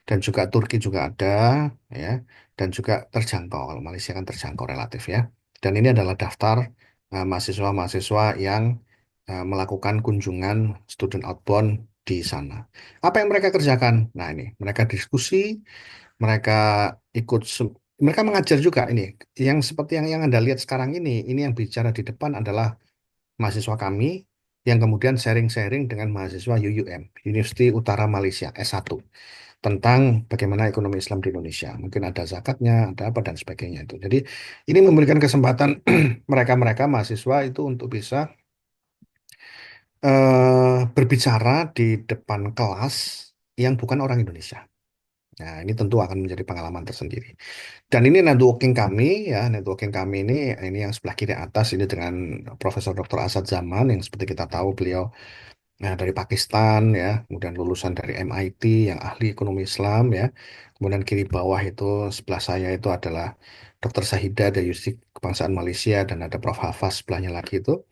dan juga Turki juga ada, ya, dan juga terjangkau. Kalau Malaysia kan terjangkau relatif, ya. Dan ini adalah daftar mahasiswa-mahasiswa yang melakukan kunjungan student outbound di sana. Apa yang mereka kerjakan? Nah, ini mereka diskusi, mereka ikut mereka mengajar juga ini. Yang seperti yang Anda lihat sekarang ini yang bicara di depan adalah mahasiswa kami yang kemudian sharing-sharing dengan mahasiswa UUM, University Utara Malaysia S1. tentang bagaimana ekonomi Islam di Indonesia. Mungkin ada zakatnya, ada apa dan sebagainya itu. Jadi ini memberikan kesempatan mereka-mereka mahasiswa itu untuk bisa berbicara di depan kelas yang bukan orang Indonesia. Nah, ini tentu akan menjadi pengalaman tersendiri. Dan ini networking kami ya, networking kami ini yang sebelah kiri atas ini dengan Profesor Dr. Asad Zaman yang seperti kita tahu beliau dari Pakistan ya, kemudian lulusan dari MIT yang ahli ekonomi Islam ya. Kemudian kiri bawah itu sebelah saya itu adalah Dr. Sahida dari Yusik Kebangsaan Malaysia dan ada Prof. Hafaz sebelahnya lagi itu.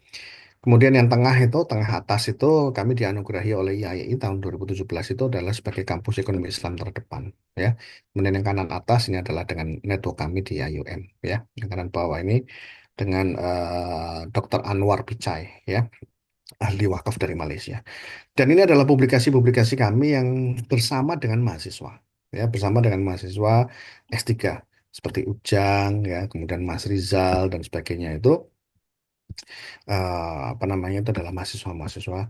Kemudian yang tengah itu, tengah atas itu kami dianugerahi oleh IAI tahun 2017 itu adalah sebagai kampus ekonomi Islam terdepan ya. Kemudian yang kanan atas ini adalah dengan network kami di IUM ya. Yang kanan bawah ini dengan Dr. Anwar Pichai ya, ahli wakaf dari Malaysia. Dan ini adalah publikasi-publikasi kami yang bersama dengan mahasiswa ya, bersama dengan mahasiswa S3 seperti Ujang ya, kemudian Mas Rizal dan sebagainya itu apa namanya itu adalah mahasiswa-mahasiswa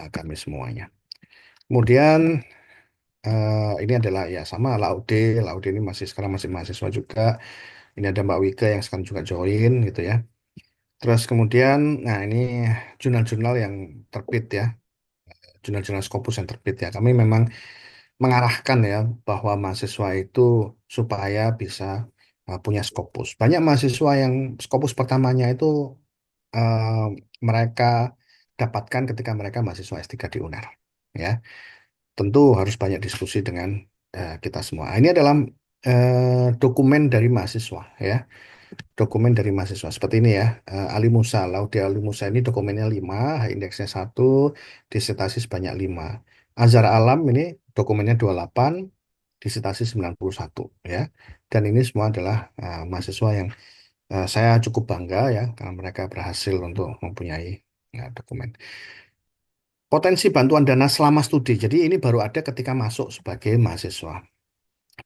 kami semuanya. Kemudian ini adalah ya sama Laude, Laude ini masih sekarang masih mahasiswa juga. Ini ada Mbak Wika yang sekarang juga join gitu ya. Terus kemudian, nah ini jurnal-jurnal yang terbit ya, jurnal-jurnal Scopus yang terbit ya. Kami memang mengarahkan ya bahwa mahasiswa itu supaya bisa punya Scopus. Banyak mahasiswa yang Scopus pertamanya itu eh, mereka dapatkan ketika mereka mahasiswa S3 di UNER. Ya, tentu harus banyak diskusi dengan kita semua. Ini adalah dokumen dari mahasiswa, ya. Dokumen dari mahasiswa seperti ini ya. Ali Musa, Laude Ali Musa ini dokumennya 5, indeksnya 1, disertasi sebanyak 5. Azhar Alam ini dokumennya 28, disertasi 91, ya. Dan ini semua adalah mahasiswa yang saya cukup bangga ya karena mereka berhasil untuk mempunyai dokumen. Potensi bantuan dana selama studi. Jadi ini baru ada ketika masuk sebagai mahasiswa.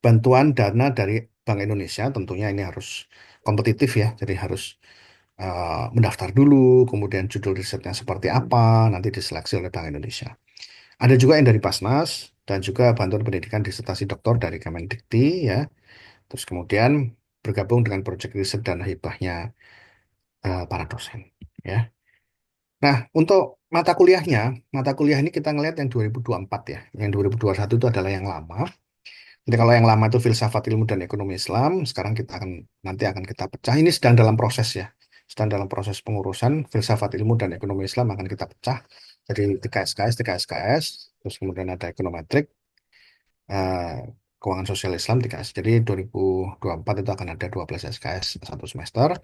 Bantuan dana dari Bank Indonesia tentunya ini harus kompetitif ya. Jadi harus mendaftar dulu, kemudian judul risetnya seperti apa, nanti diseleksi oleh Bank Indonesia. Ada juga yang dari Basnas dan juga bantuan pendidikan disertasi doktor dari Kemendikti ya. Terus kemudian bergabung dengan proyek riset dan hibahnya para dosen ya. Nah, untuk mata kuliah ini kita ngelihat yang 2024 ya. Yang 2021 itu adalah yang lama. Jadi kalau yang lama itu filsafat ilmu dan ekonomi Islam, sekarang kita akan nanti akan kita pecah. Ini sedang dalam proses ya. Sedang dalam proses pengurusan filsafat ilmu dan ekonomi Islam akan kita pecah. Jadi 3 SKS, terus kemudian ada ekonometrik, eh, keuangan sosial Islam 3S. Jadi 2024 itu akan ada 12 SKS satu semester.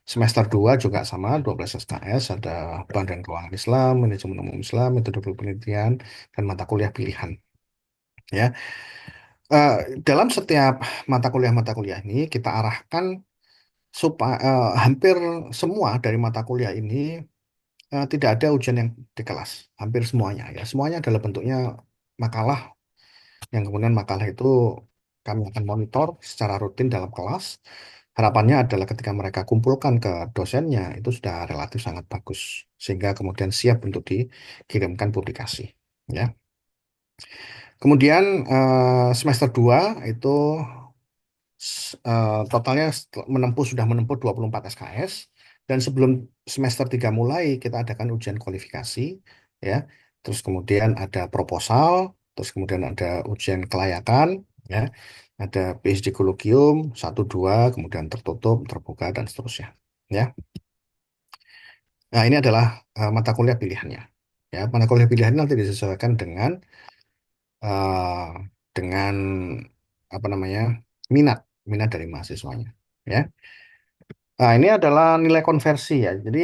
Semester 2 juga sama 12 SKS, ada Panduan Keuangan Islam, Manajemen Umum Islam, Metode Penelitian, dan mata kuliah pilihan. Ya, Eh, dalam setiap mata kuliah ini kita arahkan supaya hampir semua dari mata kuliah ini tidak ada ujian yang di kelas, hampir semuanya ya. Semuanya adalah bentuknya makalah yang kemudian makalah itu kami akan monitor secara rutin dalam kelas. Harapannya adalah ketika mereka kumpulkan ke dosennya itu sudah relatif sangat bagus sehingga kemudian siap untuk dikirimkan publikasi ya. Kemudian semester 2 itu totalnya sudah menempuh 24 SKS dan sebelum semester 3 mulai kita adakan ujian kualifikasi ya. Terus kemudian ada proposal, terus kemudian ada ujian kelayakan ya. Ada PhD kolokium 1 2 kemudian tertutup, terbuka dan seterusnya ya. Nah, ini adalah mata kuliah pilihannya. Ya, mata kuliah pilihan nanti disesuaikan eh, dengan apa namanya? minat minat dari mahasiswanya ya. Nah, ini adalah nilai konversi ya. Jadi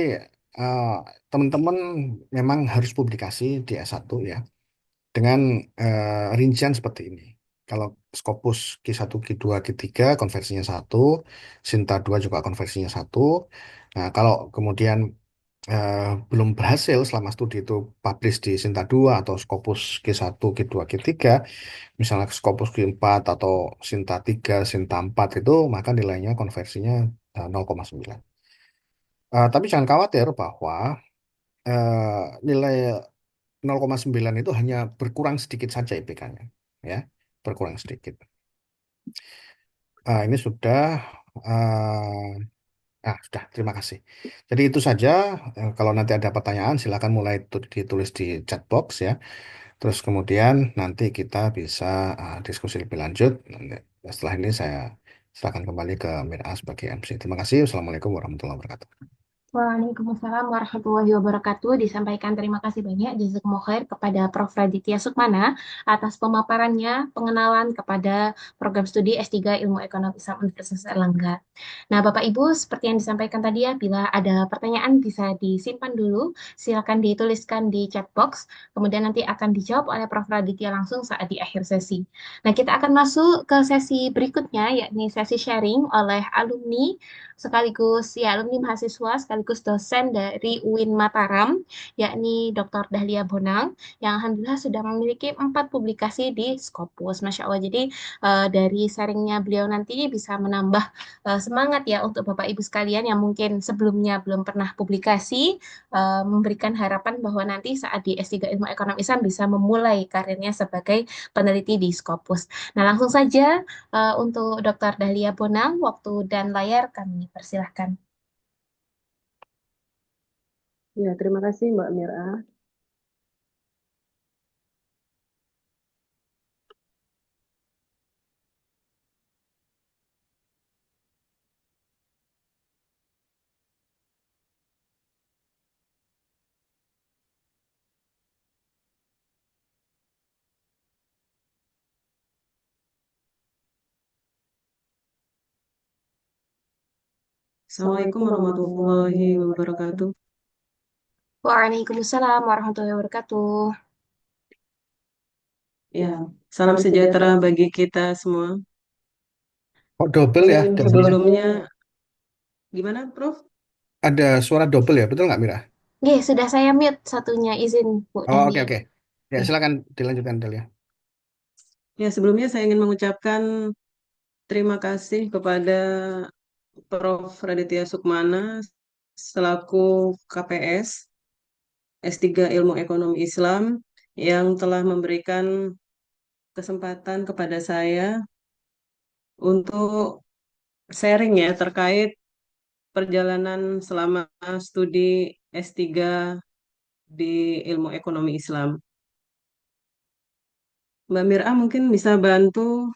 eh, teman-teman memang harus publikasi di S1 ya dengan rincian seperti ini. Kalau Scopus Q1, Q2, Q3 konversinya 1, Sinta 2 juga konversinya 1. Nah, kalau kemudian eh, belum berhasil selama studi itu publish di Sinta 2 atau Scopus Q1, Q2, Q3, misalnya Scopus Q4 atau Sinta 3, Sinta 4 itu, maka nilainya konversinya 0,9. Tapi jangan khawatir bahwa nilai 0,9 itu hanya berkurang sedikit saja IPK-nya. Ya. berkurang sedikit. Ini sudah. Sudah. Terima kasih. Jadi itu saja. Kalau nanti ada pertanyaan, silakan mulai ditulis di chat box ya. Terus kemudian nanti kita bisa diskusi lebih lanjut. Setelah ini saya silakan kembali ke Mira sebagai MC. Terima kasih. Wassalamualaikum warahmatullahi wabarakatuh. Waalaikumsalam warahmatullahi wabarakatuh. Disampaikan terima kasih banyak jazakumullah khair kepada Prof. Raditya Sukmana atas pemaparannya, pengenalan kepada program studi S3 Ilmu Ekonomi Islam Universitas Erlangga. Nah, Bapak Ibu, seperti yang disampaikan tadi ya, bila ada pertanyaan bisa disimpan dulu, silakan dituliskan di chat box, kemudian nanti akan dijawab oleh Prof. Raditya langsung saat di akhir sesi. Nah, kita akan masuk ke sesi berikutnya, yakni sesi sharing oleh alumni sekaligus ya alumni mahasiswa sekaligus dosen dari UIN Mataram, yakni Dr. Dahlia Bonang, yang alhamdulillah sudah memiliki 4 publikasi di Scopus. Masya Allah. Jadi dari sharingnya beliau nanti bisa menambah semangat ya untuk Bapak Ibu sekalian yang mungkin sebelumnya belum pernah publikasi, memberikan harapan bahwa nanti saat di S3 Ilmu Ekonomi Islam bisa memulai karirnya sebagai peneliti di Scopus. Nah, langsung saja untuk Dr. Dahlia Bonang, waktu dan layar kami persilahkan. Ya, terima kasih Mbak Mira. Assalamualaikum warahmatullahi wabarakatuh. Waalaikumsalam warahmatullahi wabarakatuh. Ya, salam sejahtera bagi kita semua. Oh, double ya. Mungkin Double. sebelumnya, gimana, Prof? Ada suara double ya, betul nggak Mira? Oke, sudah saya mute satunya, izin Bu Oh, oke Dahlia. oke. Ya, Oke. silakan dilanjutkan Delia. Ya, sebelumnya saya ingin mengucapkan terima kasih kepada Prof. Raditya Sukmana selaku KPS S3 Ilmu Ekonomi Islam yang telah memberikan kesempatan kepada saya untuk sharing ya terkait perjalanan selama studi S3 di Ilmu Ekonomi Islam. Mbak Mira mungkin bisa bantu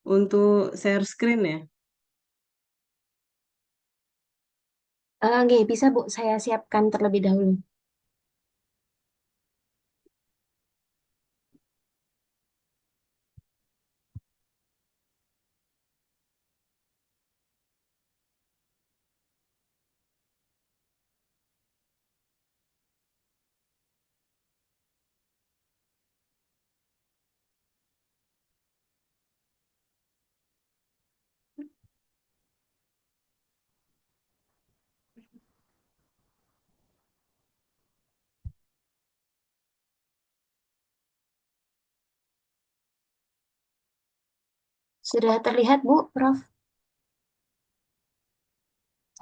untuk share screen ya. Oke, bisa Bu, saya siapkan terlebih dahulu. Sudah terlihat Bu, Prof?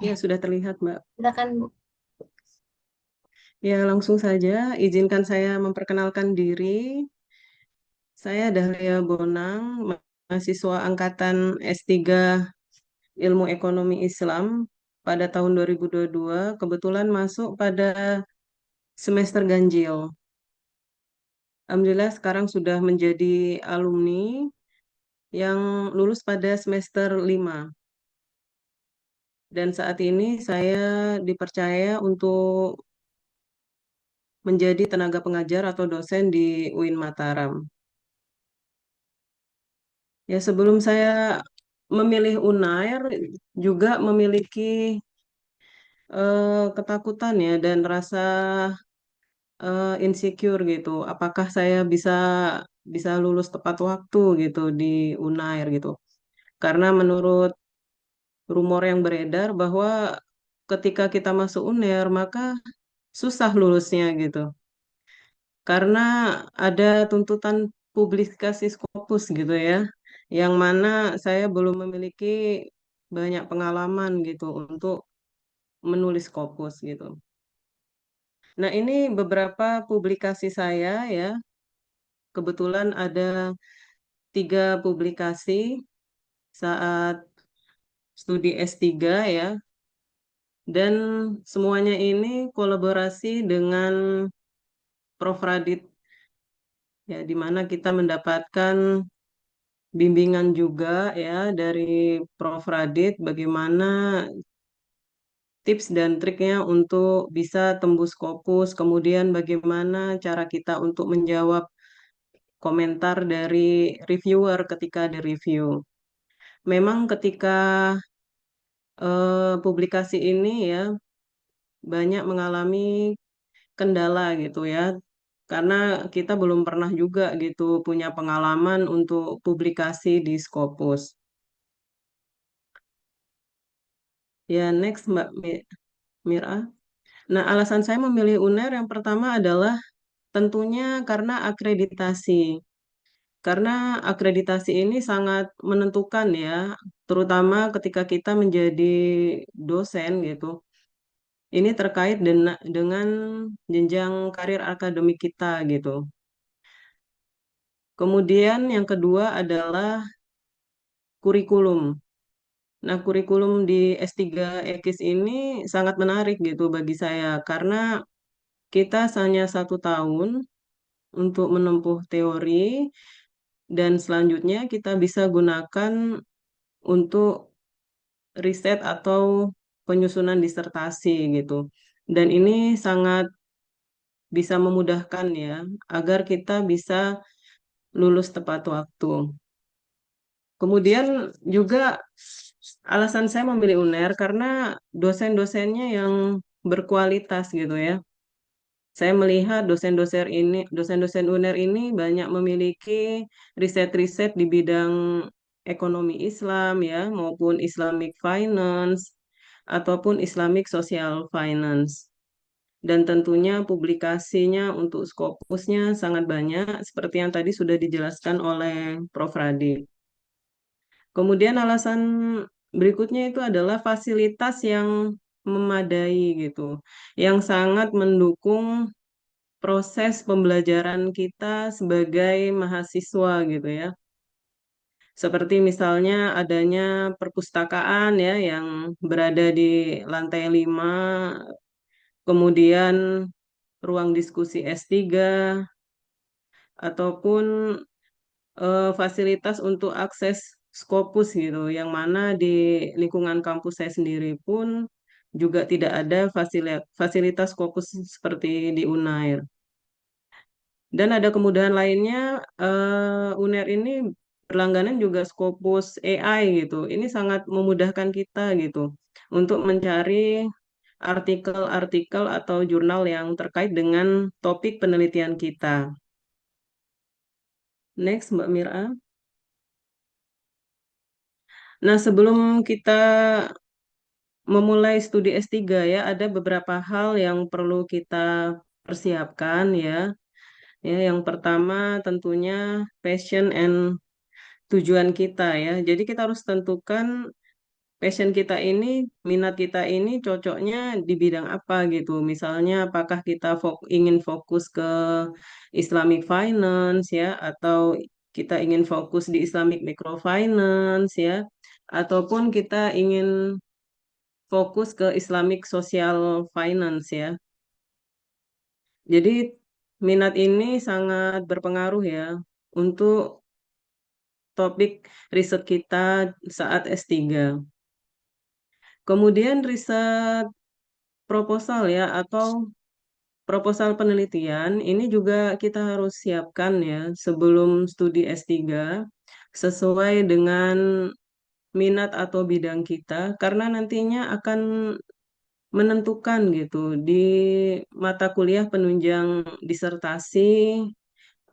Ya, sudah terlihat, Mbak. Silakan Bu. Ya, langsung saja izinkan saya memperkenalkan diri. Saya Dahlia Bonang, mahasiswa angkatan S3 Ilmu Ekonomi Islam pada tahun 2022, kebetulan masuk pada semester ganjil. Alhamdulillah sekarang sudah menjadi alumni yang lulus pada semester 5. Dan saat ini saya dipercaya untuk menjadi tenaga pengajar atau dosen di UIN Mataram. Ya, sebelum saya memilih UNAIR juga memiliki ketakutan ya dan rasa insecure gitu. Apakah saya bisa bisa lulus tepat waktu gitu di UNAIR gitu. Karena menurut rumor yang beredar bahwa ketika kita masuk UNAIR maka susah lulusnya gitu. Karena ada tuntutan publikasi Scopus gitu ya, yang mana saya belum memiliki banyak pengalaman gitu untuk menulis Scopus gitu. Nah, ini beberapa publikasi saya ya. Kebetulan ada 3 publikasi saat studi S3 ya, dan semuanya ini kolaborasi dengan Prof. Radit ya, di mana kita mendapatkan bimbingan juga ya dari Prof. Radit bagaimana tips dan triknya untuk bisa tembus Scopus, kemudian bagaimana cara kita untuk menjawab komentar dari reviewer ketika di review. Memang ketika publikasi ini ya banyak mengalami kendala gitu ya, karena kita belum pernah juga gitu punya pengalaman untuk publikasi di Scopus. Ya, next Mbak Mira. Nah, alasan saya memilih UNER yang pertama adalah tentunya karena akreditasi. Karena akreditasi ini sangat menentukan ya, terutama ketika kita menjadi dosen gitu. Ini terkait dengan jenjang karir akademik kita gitu. Kemudian yang kedua adalah kurikulum. Nah, kurikulum di S3 EKIS ini sangat menarik gitu bagi saya karena kita hanya 1 tahun untuk menempuh teori dan selanjutnya kita bisa gunakan untuk riset atau penyusunan disertasi gitu. Dan ini sangat bisa memudahkan ya agar kita bisa lulus tepat waktu. Kemudian juga alasan saya memilih UNER karena dosen-dosennya yang berkualitas gitu ya. Saya melihat dosen-dosen UNER ini banyak memiliki riset-riset di bidang ekonomi Islam ya, maupun Islamic Finance ataupun Islamic Social Finance. Dan tentunya publikasinya untuk Scopusnya sangat banyak, seperti yang tadi sudah dijelaskan oleh Prof. Radit. Kemudian alasan berikutnya itu adalah fasilitas yang memadai gitu, yang sangat mendukung proses pembelajaran kita sebagai mahasiswa gitu ya. Seperti misalnya adanya perpustakaan ya yang berada di lantai 5, kemudian ruang diskusi S3, ataupun fasilitas untuk akses Scopus gitu, yang mana di lingkungan kampus saya sendiri pun juga tidak ada fasilitas Scopus seperti di Unair. Dan ada kemudahan lainnya, UNER ini berlangganan juga Scopus AI gitu. Ini sangat memudahkan kita gitu untuk mencari artikel-artikel atau jurnal yang terkait dengan topik penelitian kita. Next, Mbak Mira. Nah, sebelum kita memulai studi S3 ya, ada beberapa hal yang perlu kita persiapkan ya. Ya, yang pertama tentunya passion and tujuan kita ya. Jadi kita harus tentukan passion kita ini, minat kita ini cocoknya di bidang apa gitu. Misalnya apakah kita ingin fokus ke Islamic Finance ya, atau kita ingin fokus di Islamic Microfinance ya, ataupun kita ingin fokus ke Islamic Social Finance ya. Jadi minat ini sangat berpengaruh ya untuk topik riset kita saat S3. Kemudian riset proposal ya atau proposal penelitian ini juga kita harus siapkan ya sebelum studi S3 sesuai dengan minat atau bidang kita karena nantinya akan menentukan gitu di mata kuliah penunjang disertasi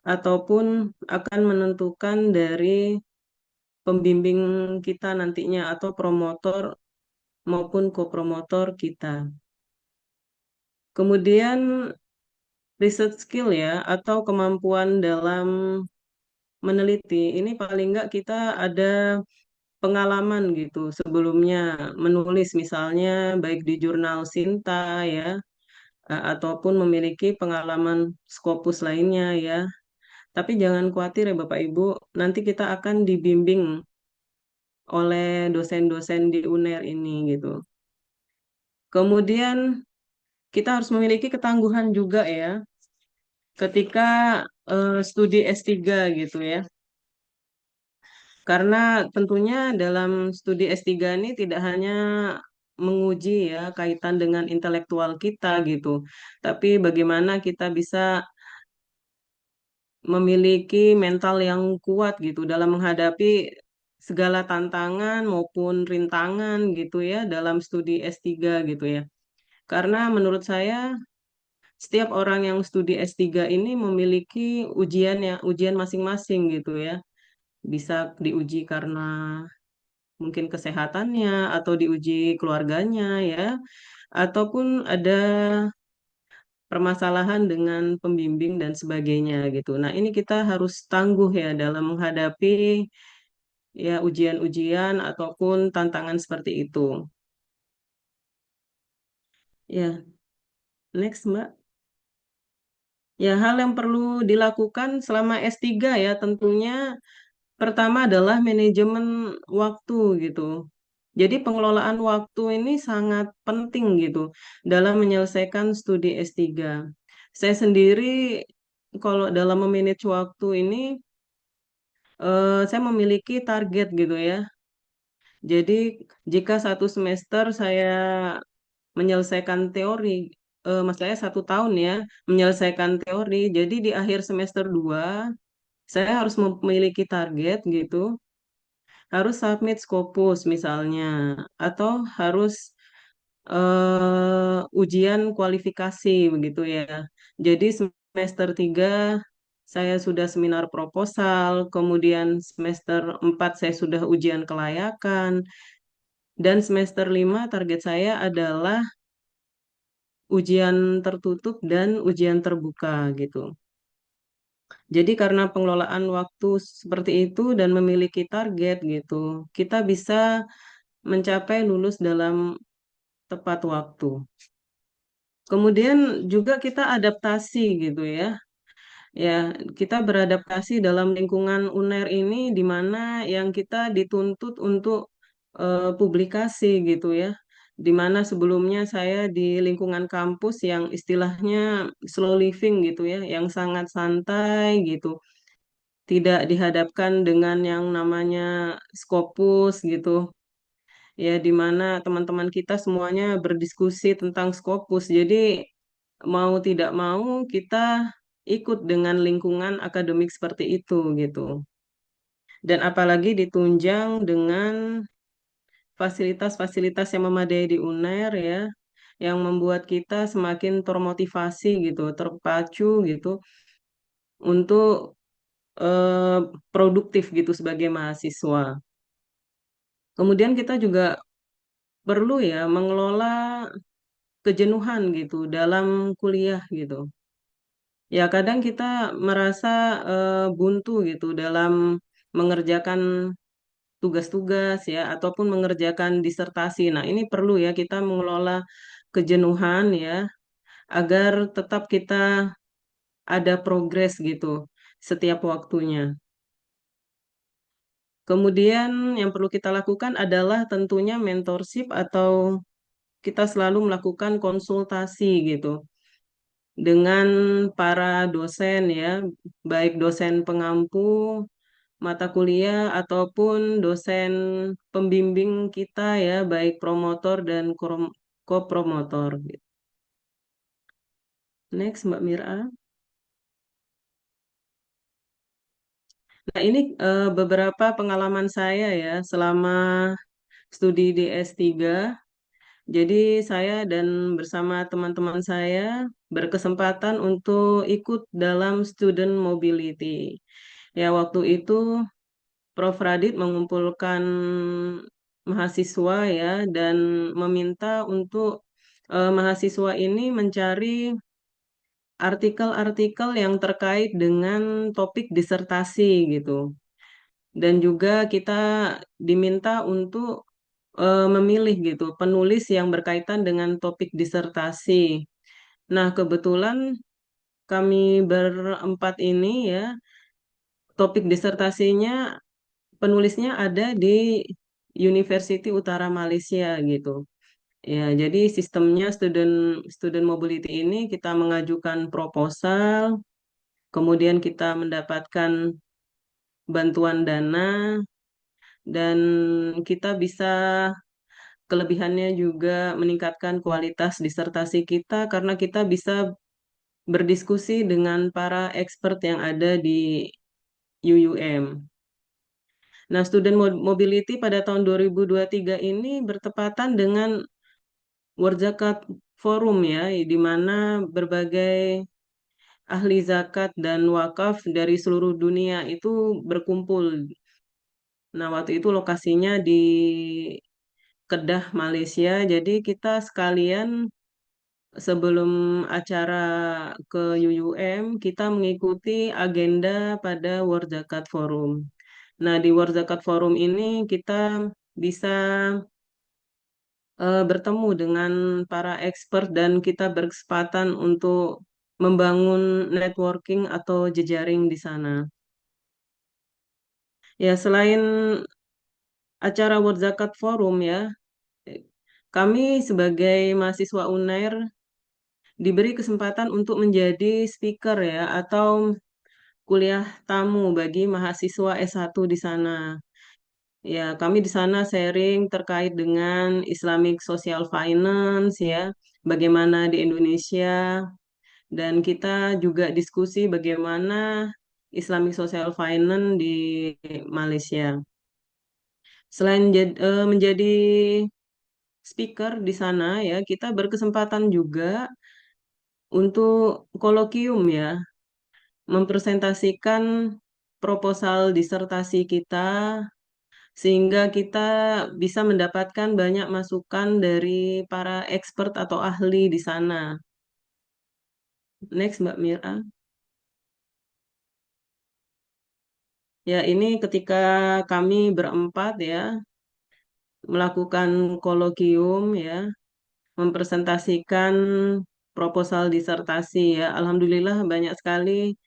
ataupun akan menentukan dari pembimbing kita nantinya atau promotor maupun kopromotor kita. Kemudian research skill ya atau kemampuan dalam meneliti ini paling nggak kita ada pengalaman gitu sebelumnya menulis misalnya baik di jurnal Sinta ya ataupun memiliki pengalaman Scopus lainnya ya. Tapi jangan khawatir ya Bapak Ibu, nanti kita akan dibimbing oleh dosen-dosen di UNER ini gitu. Kemudian kita harus memiliki ketangguhan juga ya ketika studi S3 gitu ya. Karena tentunya dalam studi S3 ini tidak hanya menguji ya kaitan dengan intelektual kita gitu, tapi bagaimana kita bisa memiliki mental yang kuat gitu dalam menghadapi segala tantangan maupun rintangan gitu ya dalam studi S3 gitu ya. Karena menurut saya setiap orang yang studi S3 ini memiliki ujian masing-masing gitu ya. Bisa diuji karena mungkin kesehatannya atau diuji keluarganya ya, ataupun ada permasalahan dengan pembimbing dan sebagainya gitu. Nah, ini kita harus tangguh ya dalam menghadapi ya ujian-ujian ataupun tantangan seperti itu. Ya, next Mbak. Ya, hal yang perlu dilakukan selama S3 ya tentunya pertama adalah manajemen waktu gitu. Jadi pengelolaan waktu ini sangat penting gitu dalam menyelesaikan studi S3. Saya sendiri kalau dalam memanage waktu ini saya memiliki target gitu ya. Jadi jika satu semester saya menyelesaikan teori, maksudnya 1 tahun ya menyelesaikan teori. Jadi di akhir semester 2 saya harus memiliki target gitu, harus submit Scopus misalnya, atau harus ujian kualifikasi begitu ya. Jadi semester 3 saya sudah seminar proposal, kemudian semester 4 saya sudah ujian kelayakan, dan semester 5 target saya adalah ujian tertutup dan ujian terbuka gitu. Jadi karena pengelolaan waktu seperti itu dan memiliki target gitu, kita bisa mencapai lulus dalam tepat waktu. Kemudian juga kita adaptasi gitu ya. Ya, kita beradaptasi dalam lingkungan UNER ini di mana yang kita dituntut untuk publikasi gitu ya. Di mana sebelumnya saya di lingkungan kampus yang istilahnya slow living gitu ya, yang sangat santai gitu. Tidak dihadapkan dengan yang namanya Scopus gitu. Ya, di mana teman-teman kita semuanya berdiskusi tentang Scopus. Jadi mau tidak mau kita ikut dengan lingkungan akademik seperti itu gitu. Dan apalagi ditunjang dengan fasilitas-fasilitas yang memadai di UNER ya, yang membuat kita semakin termotivasi gitu, terpacu gitu untuk eh, produktif gitu sebagai mahasiswa. Kemudian kita juga perlu ya mengelola kejenuhan gitu dalam kuliah gitu. Ya, kadang kita merasa buntu gitu dalam mengerjakan tugas-tugas ya, ataupun mengerjakan disertasi. Nah, ini perlu ya kita mengelola kejenuhan ya, agar tetap kita ada progres gitu setiap waktunya. Kemudian yang perlu kita lakukan adalah tentunya mentorship atau kita selalu melakukan konsultasi gitu dengan para dosen ya, baik dosen pengampu mata kuliah ataupun dosen pembimbing kita ya, baik promotor dan kopromotor. Gitu. Next, Mbak Mira. Nah, ini beberapa pengalaman saya ya selama studi di S3. Jadi saya dan bersama teman-teman saya berkesempatan untuk ikut dalam student mobility. Ya, waktu itu Prof. Radit mengumpulkan mahasiswa ya dan meminta untuk mahasiswa ini mencari artikel-artikel yang terkait dengan topik disertasi gitu. Dan juga kita diminta untuk memilih gitu penulis yang berkaitan dengan topik disertasi. Nah, kebetulan kami berempat ini ya topik disertasinya penulisnya ada di University Utara Malaysia gitu. Ya, jadi sistemnya student student mobility ini kita mengajukan proposal, kemudian kita mendapatkan bantuan dana, dan kita bisa kelebihannya juga meningkatkan kualitas disertasi kita karena kita bisa berdiskusi dengan para expert yang ada di UUM. Nah, Student Mobility pada tahun 2023 ini bertepatan dengan World Zakat Forum ya, di mana berbagai ahli zakat dan wakaf dari seluruh dunia itu berkumpul. Nah, waktu itu lokasinya di Kedah, Malaysia. Jadi kita sekalian sebelum acara ke UUM, kita mengikuti agenda pada World Zakat Forum. Nah, di World Zakat Forum ini kita bisa bertemu dengan para expert dan kita berkesempatan untuk membangun networking atau jejaring di sana. Ya, selain acara World Zakat Forum ya, eh, kami sebagai mahasiswa UNAIR diberi kesempatan untuk menjadi speaker ya atau kuliah tamu bagi mahasiswa S1 di sana. Ya, kami di sana sharing terkait dengan Islamic Social Finance ya, bagaimana di Indonesia, dan kita juga diskusi bagaimana Islamic Social Finance di Malaysia. Selain menjadi speaker di sana ya, kita berkesempatan juga untuk kolokium ya, mempresentasikan proposal disertasi kita sehingga kita bisa mendapatkan banyak masukan dari para expert atau ahli di sana. Next, Mbak Mira. Ya, ini ketika kami berempat ya melakukan kolokium ya, mempresentasikan proposal disertasi ya. Alhamdulillah banyak sekali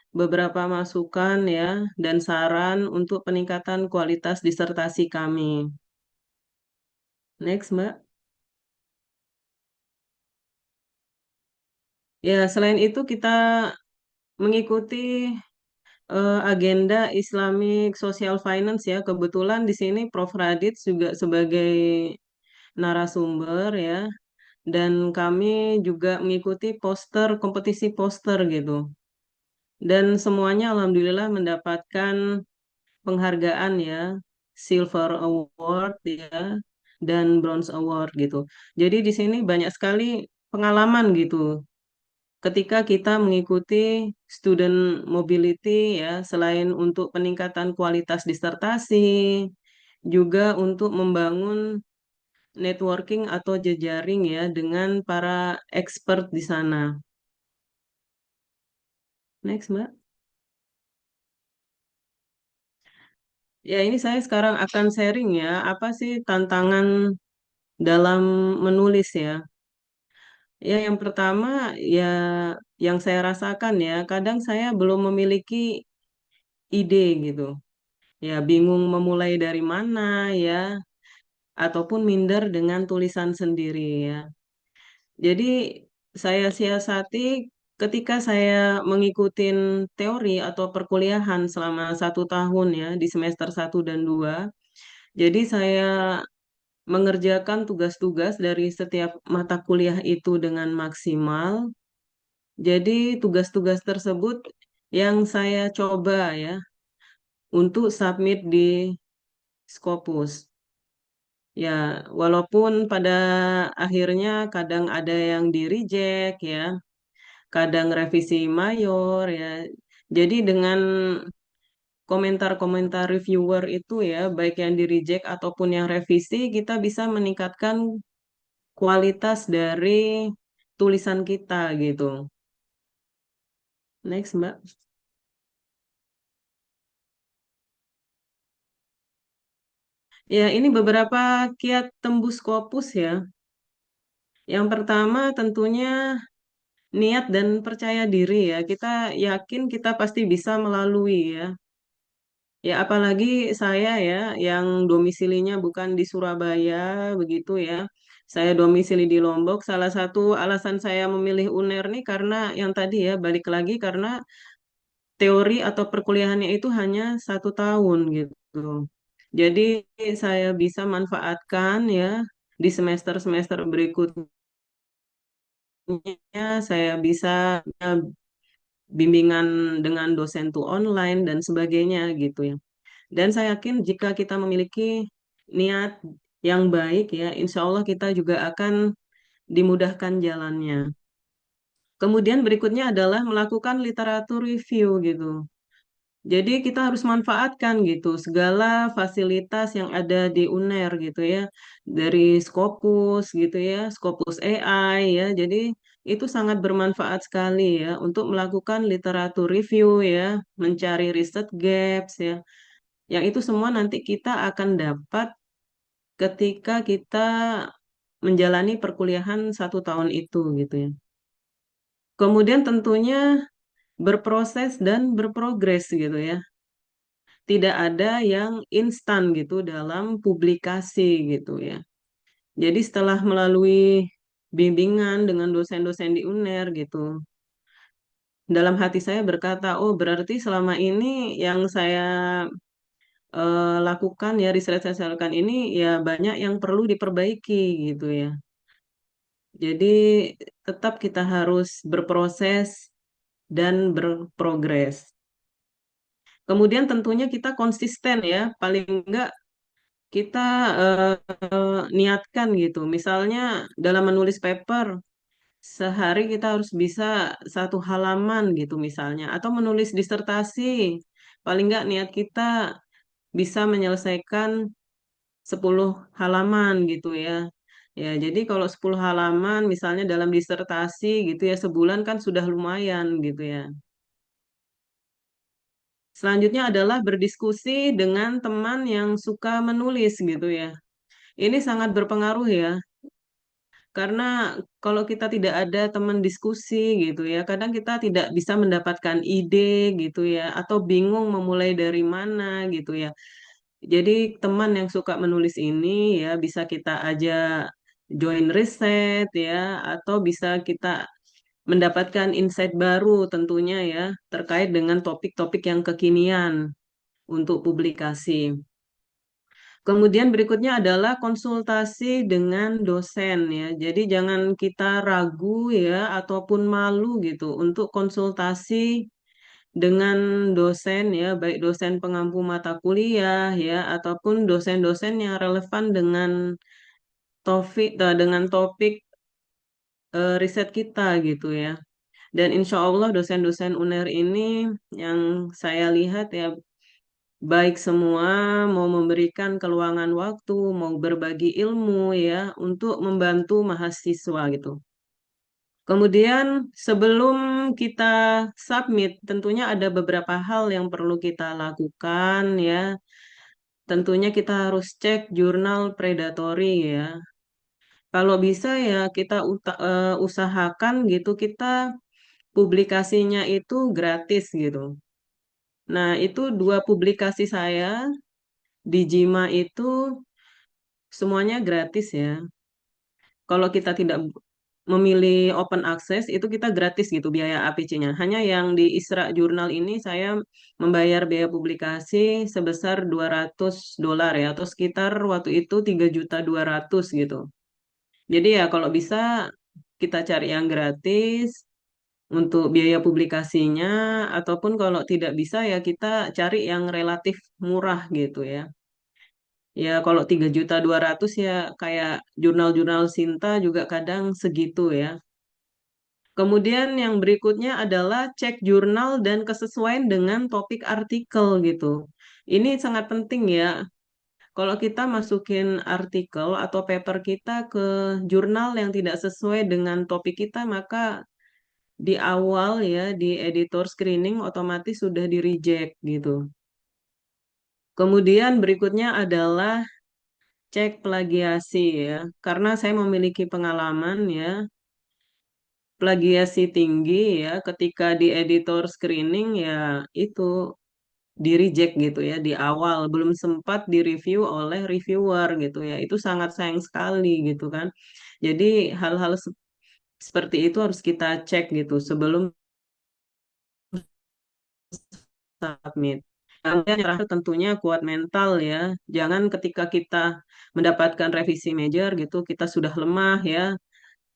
beberapa masukan ya dan saran untuk peningkatan kualitas disertasi kami. Next, Mbak. Ya, selain itu kita mengikuti agenda Islamic Social Finance ya. Kebetulan di sini Prof. Radit juga sebagai narasumber ya. Dan kami juga mengikuti kompetisi poster gitu. Dan semuanya alhamdulillah mendapatkan penghargaan ya, Silver Award ya, dan Bronze Award gitu. Jadi di sini banyak sekali pengalaman gitu ketika kita mengikuti student mobility ya, selain untuk peningkatan kualitas disertasi, juga untuk membangun networking atau jejaring ya dengan para expert di sana. Next, Mbak. Ya, ini saya sekarang akan sharing ya, apa sih tantangan dalam menulis ya. Ya, yang pertama ya yang saya rasakan ya, kadang saya belum memiliki ide gitu. Ya, bingung memulai dari mana ya, ataupun minder dengan tulisan sendiri ya. Jadi saya siasati ketika saya mengikuti teori atau perkuliahan selama 1 tahun ya di semester 1 dan 2. Jadi saya mengerjakan tugas-tugas dari setiap mata kuliah itu dengan maksimal. Jadi tugas-tugas tersebut yang saya coba ya untuk submit di Scopus. Ya, walaupun pada akhirnya kadang ada yang di reject ya, kadang revisi mayor ya. Jadi dengan komentar-komentar reviewer itu ya, baik yang di reject ataupun yang revisi, kita bisa meningkatkan kualitas dari tulisan kita gitu. Next, Mbak. Ya, ini beberapa kiat tembus Scopus ya. Yang pertama tentunya niat dan percaya diri ya. Kita yakin kita pasti bisa melalui ya. Ya, apalagi saya ya, yang domisilinya bukan di Surabaya, begitu ya. Saya domisili di Lombok. Salah satu alasan saya memilih UNER nih karena yang tadi ya, balik lagi karena teori atau perkuliahannya itu hanya 1 tahun gitu. Jadi saya bisa manfaatkan ya di semester-semester berikutnya saya bisa bimbingan dengan dosen tuh online dan sebagainya gitu ya. Dan saya yakin jika kita memiliki niat yang baik ya, insya Allah kita juga akan dimudahkan jalannya. Kemudian berikutnya adalah melakukan literatur review gitu. Jadi kita harus manfaatkan gitu segala fasilitas yang ada di UNER gitu ya. Dari Scopus gitu ya, Scopus AI ya. Jadi itu sangat bermanfaat sekali ya untuk melakukan literatur review ya, mencari research gaps ya. Yang itu semua nanti kita akan dapat ketika kita menjalani perkuliahan 1 tahun itu gitu ya. Kemudian tentunya berproses dan berprogres gitu ya. Tidak ada yang instan gitu dalam publikasi gitu ya. Jadi setelah melalui bimbingan dengan dosen-dosen di UNER gitu, dalam hati saya berkata, oh berarti selama ini yang saya lakukan ya riset saya lakukan ini ya banyak yang perlu diperbaiki gitu ya. Jadi tetap kita harus berproses dan berprogres. Kemudian tentunya kita konsisten ya, paling enggak kita niatkan gitu. Misalnya dalam menulis paper, sehari kita harus bisa 1 halaman gitu misalnya. Atau menulis disertasi, paling enggak niat kita bisa menyelesaikan 10 halaman gitu ya. Ya, jadi kalau 10 halaman misalnya dalam disertasi gitu ya, sebulan kan sudah lumayan gitu ya. Selanjutnya adalah berdiskusi dengan teman yang suka menulis gitu ya. Ini sangat berpengaruh ya, karena kalau kita tidak ada teman diskusi gitu ya, kadang kita tidak bisa mendapatkan ide gitu ya, atau bingung memulai dari mana gitu ya. Jadi teman yang suka menulis ini ya bisa kita ajak join riset ya, atau bisa kita mendapatkan insight baru tentunya ya, terkait dengan topik-topik yang kekinian untuk publikasi. Kemudian berikutnya adalah konsultasi dengan dosen ya. Jadi jangan kita ragu ya ataupun malu gitu untuk konsultasi dengan dosen ya, baik dosen pengampu mata kuliah ya ataupun dosen-dosen yang relevan dengan topik riset kita gitu ya. Dan insya Allah dosen-dosen UNER ini yang saya lihat ya baik semua mau memberikan keluangan waktu, mau berbagi ilmu ya untuk membantu mahasiswa gitu. Kemudian sebelum kita submit, tentunya ada beberapa hal yang perlu kita lakukan ya. Tentunya kita harus cek jurnal predatory ya. Kalau bisa ya kita usahakan gitu kita publikasinya itu gratis gitu. Nah, itu 2 publikasi saya di Jima itu semuanya gratis ya. Kalau kita tidak memilih open access, itu kita gratis gitu biaya APC-nya. Hanya yang di Isra Jurnal ini saya membayar biaya publikasi sebesar $200 ya, atau sekitar waktu itu 3.200.000 gitu. Jadi ya kalau bisa kita cari yang gratis untuk biaya publikasinya, ataupun kalau tidak bisa ya kita cari yang relatif murah gitu ya. Ya kalau 3.200.000 ya kayak jurnal-jurnal Sinta juga kadang segitu ya. Kemudian yang berikutnya adalah cek jurnal dan kesesuaian dengan topik artikel gitu. Ini sangat penting ya. Kalau kita masukin artikel atau paper kita ke jurnal yang tidak sesuai dengan topik kita, maka di awal ya di editor screening otomatis sudah di reject gitu. Kemudian berikutnya adalah cek plagiasi ya. Karena saya memiliki pengalaman ya, plagiasi tinggi ya ketika di editor screening ya itu di reject gitu ya di awal, belum sempat direview oleh reviewer gitu ya. Itu sangat sayang sekali gitu kan. Jadi hal-hal seperti itu harus kita cek gitu sebelum submit. Kemudian yang terakhir tentunya kuat mental ya. Jangan ketika kita mendapatkan revisi major gitu, kita sudah lemah ya,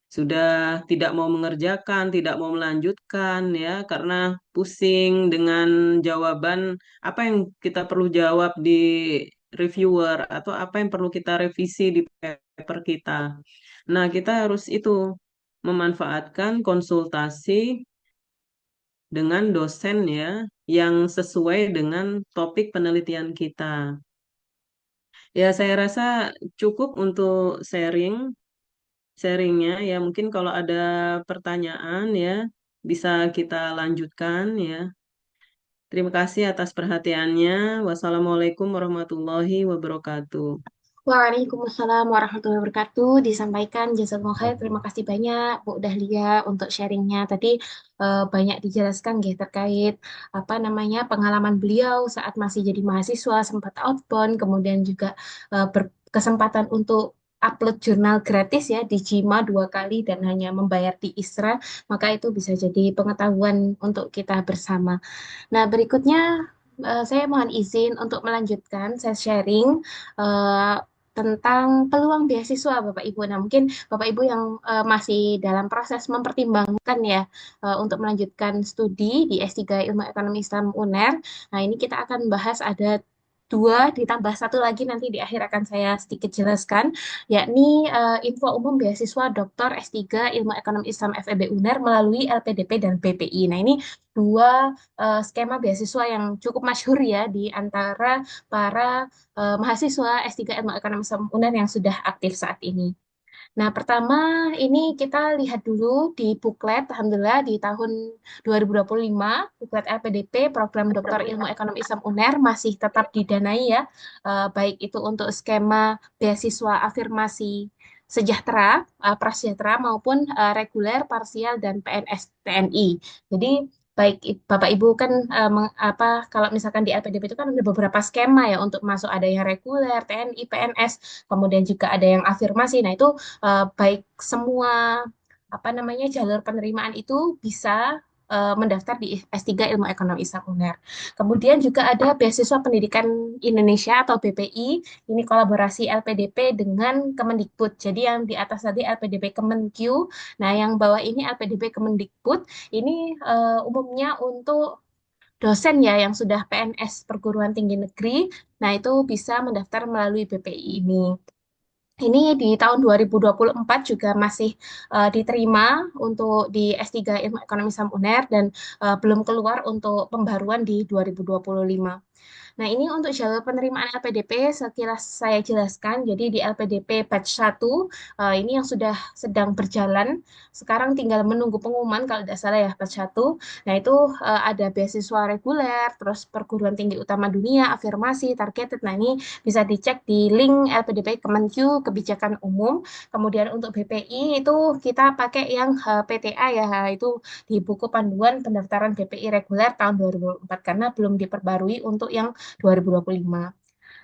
sudah tidak mau mengerjakan, tidak mau melanjutkan ya, karena pusing dengan jawaban apa yang kita perlu jawab di reviewer atau apa yang perlu kita revisi di paper kita. Nah, kita harus itu memanfaatkan konsultasi dengan dosen ya yang sesuai dengan topik penelitian kita. Ya, saya rasa cukup untuk sharingnya ya. Mungkin kalau ada pertanyaan ya bisa kita lanjutkan ya. Terima kasih atas perhatiannya. Wassalamualaikum warahmatullahi wabarakatuh. Waalaikumsalam warahmatullahi wabarakatuh. Disampaikan jazakallahu khair. Terima kasih banyak Bu Dahlia untuk sharingnya. Tadi banyak dijelaskan ya terkait apa namanya pengalaman beliau saat masih jadi mahasiswa sempat outbound, kemudian juga berkesempatan untuk upload jurnal gratis ya di Jima 2 kali dan hanya membayar di Isra, maka itu bisa jadi pengetahuan untuk kita bersama. Nah, berikutnya saya mohon izin untuk melanjutkan saya sharing eh, tentang peluang beasiswa Bapak Ibu. Nah, mungkin Bapak Ibu yang masih dalam proses mempertimbangkan ya untuk melanjutkan studi di S3 Ilmu Ekonomi Islam UNER. Nah, ini kita akan bahas ada dua ditambah satu lagi nanti di akhir akan saya sedikit jelaskan, yakni info umum beasiswa Dr. S3 Ilmu Ekonomi Islam FEB UNER melalui LPDP dan BPI. Nah, ini dua skema beasiswa yang cukup masyhur ya di antara para mahasiswa S3 Ilmu Ekonomi Islam UNER yang sudah aktif saat ini. Nah, pertama ini kita lihat dulu di buklet, Alhamdulillah di tahun 2025, buklet LPDP, Program Doktor Ilmu Ekonomi Islam UNER masih tetap didanai ya, baik itu untuk skema beasiswa afirmasi sejahtera, prasejahtera maupun reguler, parsial, dan PNS TNI. Jadi baik Bapak Ibu kan kalau misalkan di LPDP itu kan ada beberapa skema ya untuk masuk, ada yang reguler, TNI, PNS, kemudian juga ada yang afirmasi. Nah, itu baik semua apa namanya jalur penerimaan itu bisa mendaftar di S3 Ilmu Ekonomi Islam UNER. Kemudian juga ada beasiswa pendidikan Indonesia atau BPI. Ini kolaborasi LPDP dengan Kemendikbud. Jadi yang di atas tadi LPDP Kemenq, nah yang bawah ini LPDP Kemendikbud. Ini umumnya untuk dosen ya yang sudah PNS perguruan tinggi negeri. Nah, itu bisa mendaftar melalui BPI ini. Ini di tahun 2024 juga masih diterima untuk di S3 Ilmu Ekonomi Islam UNER dan belum keluar untuk pembaruan di 2025. Nah, ini untuk jalur penerimaan LPDP sekilas saya jelaskan. Jadi di LPDP batch 1 ini yang sudah sedang berjalan. Sekarang tinggal menunggu pengumuman kalau tidak salah ya batch 1. Nah, itu ada beasiswa reguler, terus perguruan tinggi utama dunia, afirmasi, targeted. Nah, ini bisa dicek di link LPDP Kemenq Kebijakan Umum. Kemudian untuk BPI itu kita pakai yang PTA ya, itu di buku panduan pendaftaran BPI reguler tahun 2004 karena belum diperbarui untuk yang 2025.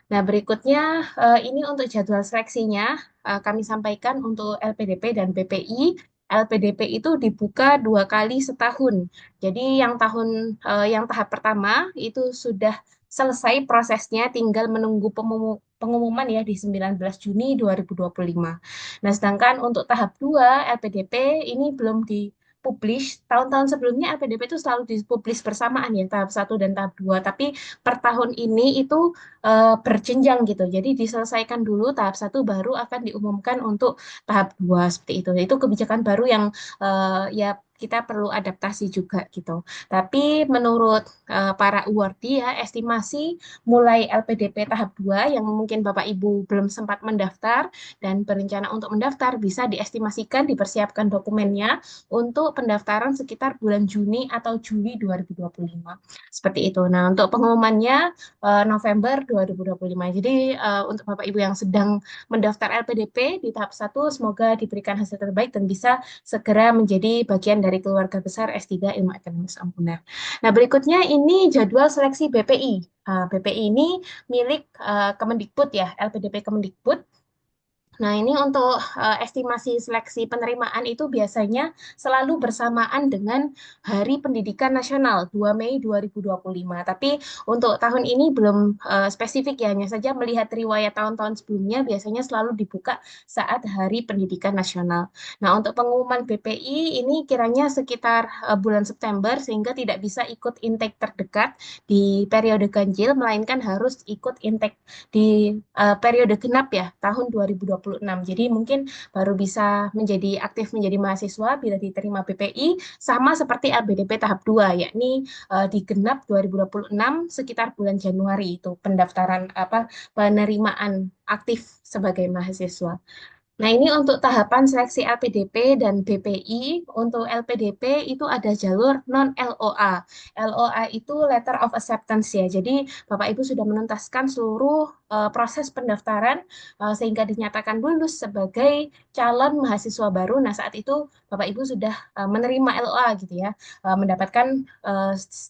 Nah, berikutnya ini untuk jadwal seleksinya kami sampaikan untuk LPDP dan BPI. LPDP itu dibuka 2 kali setahun. Jadi yang tahap pertama itu sudah selesai prosesnya, tinggal menunggu pengumuman ya di 19 Juni 2025. Nah, sedangkan untuk tahap 2 LPDP ini belum dipublish. Tahun-tahun sebelumnya LPDP itu selalu dipublish bersamaan ya, tahap 1 dan tahap 2. Tapi per tahun ini itu berjenjang gitu. Jadi diselesaikan dulu tahap 1 baru akan diumumkan untuk tahap 2 seperti itu. Itu kebijakan baru yang ya kita perlu adaptasi juga gitu. Tapi menurut para awardee ya, estimasi mulai LPDP tahap 2 yang mungkin Bapak Ibu belum sempat mendaftar dan berencana untuk mendaftar bisa diestimasikan dipersiapkan dokumennya untuk pendaftaran sekitar bulan Juni atau Juli 2025. Seperti itu. Nah, untuk pengumumannya November 2025. Jadi untuk Bapak Ibu yang sedang mendaftar LPDP di tahap 1, semoga diberikan hasil terbaik dan bisa segera menjadi bagian dari keluarga besar S3 Ilmu Ekonomi Islam UNER. Nah, berikutnya ini jadwal seleksi BPI. BPI ini milik Kemendikbud ya, LPDP Kemendikbud. Nah, ini untuk estimasi seleksi penerimaan itu biasanya selalu bersamaan dengan Hari Pendidikan Nasional 2 Mei 2025. Tapi untuk tahun ini belum spesifik ya, hanya saja melihat riwayat tahun-tahun sebelumnya biasanya selalu dibuka saat Hari Pendidikan Nasional. Nah, untuk pengumuman BPI ini kiranya sekitar bulan September sehingga tidak bisa ikut intake terdekat di periode ganjil, melainkan harus ikut intake di periode genap ya tahun 2026. Jadi mungkin baru bisa menjadi aktif menjadi mahasiswa bila diterima BPI sama seperti LPDP tahap 2 yakni di genap 2026 sekitar bulan Januari itu pendaftaran penerimaan aktif sebagai mahasiswa. Nah, ini untuk tahapan seleksi LPDP dan BPI. Untuk LPDP itu ada jalur non-LOA. LOA itu Letter of Acceptance ya. Jadi, Bapak Ibu sudah menuntaskan seluruh proses pendaftaran sehingga dinyatakan lulus sebagai calon mahasiswa baru. Nah, saat itu Bapak Ibu sudah menerima LOA gitu ya. Mendapatkan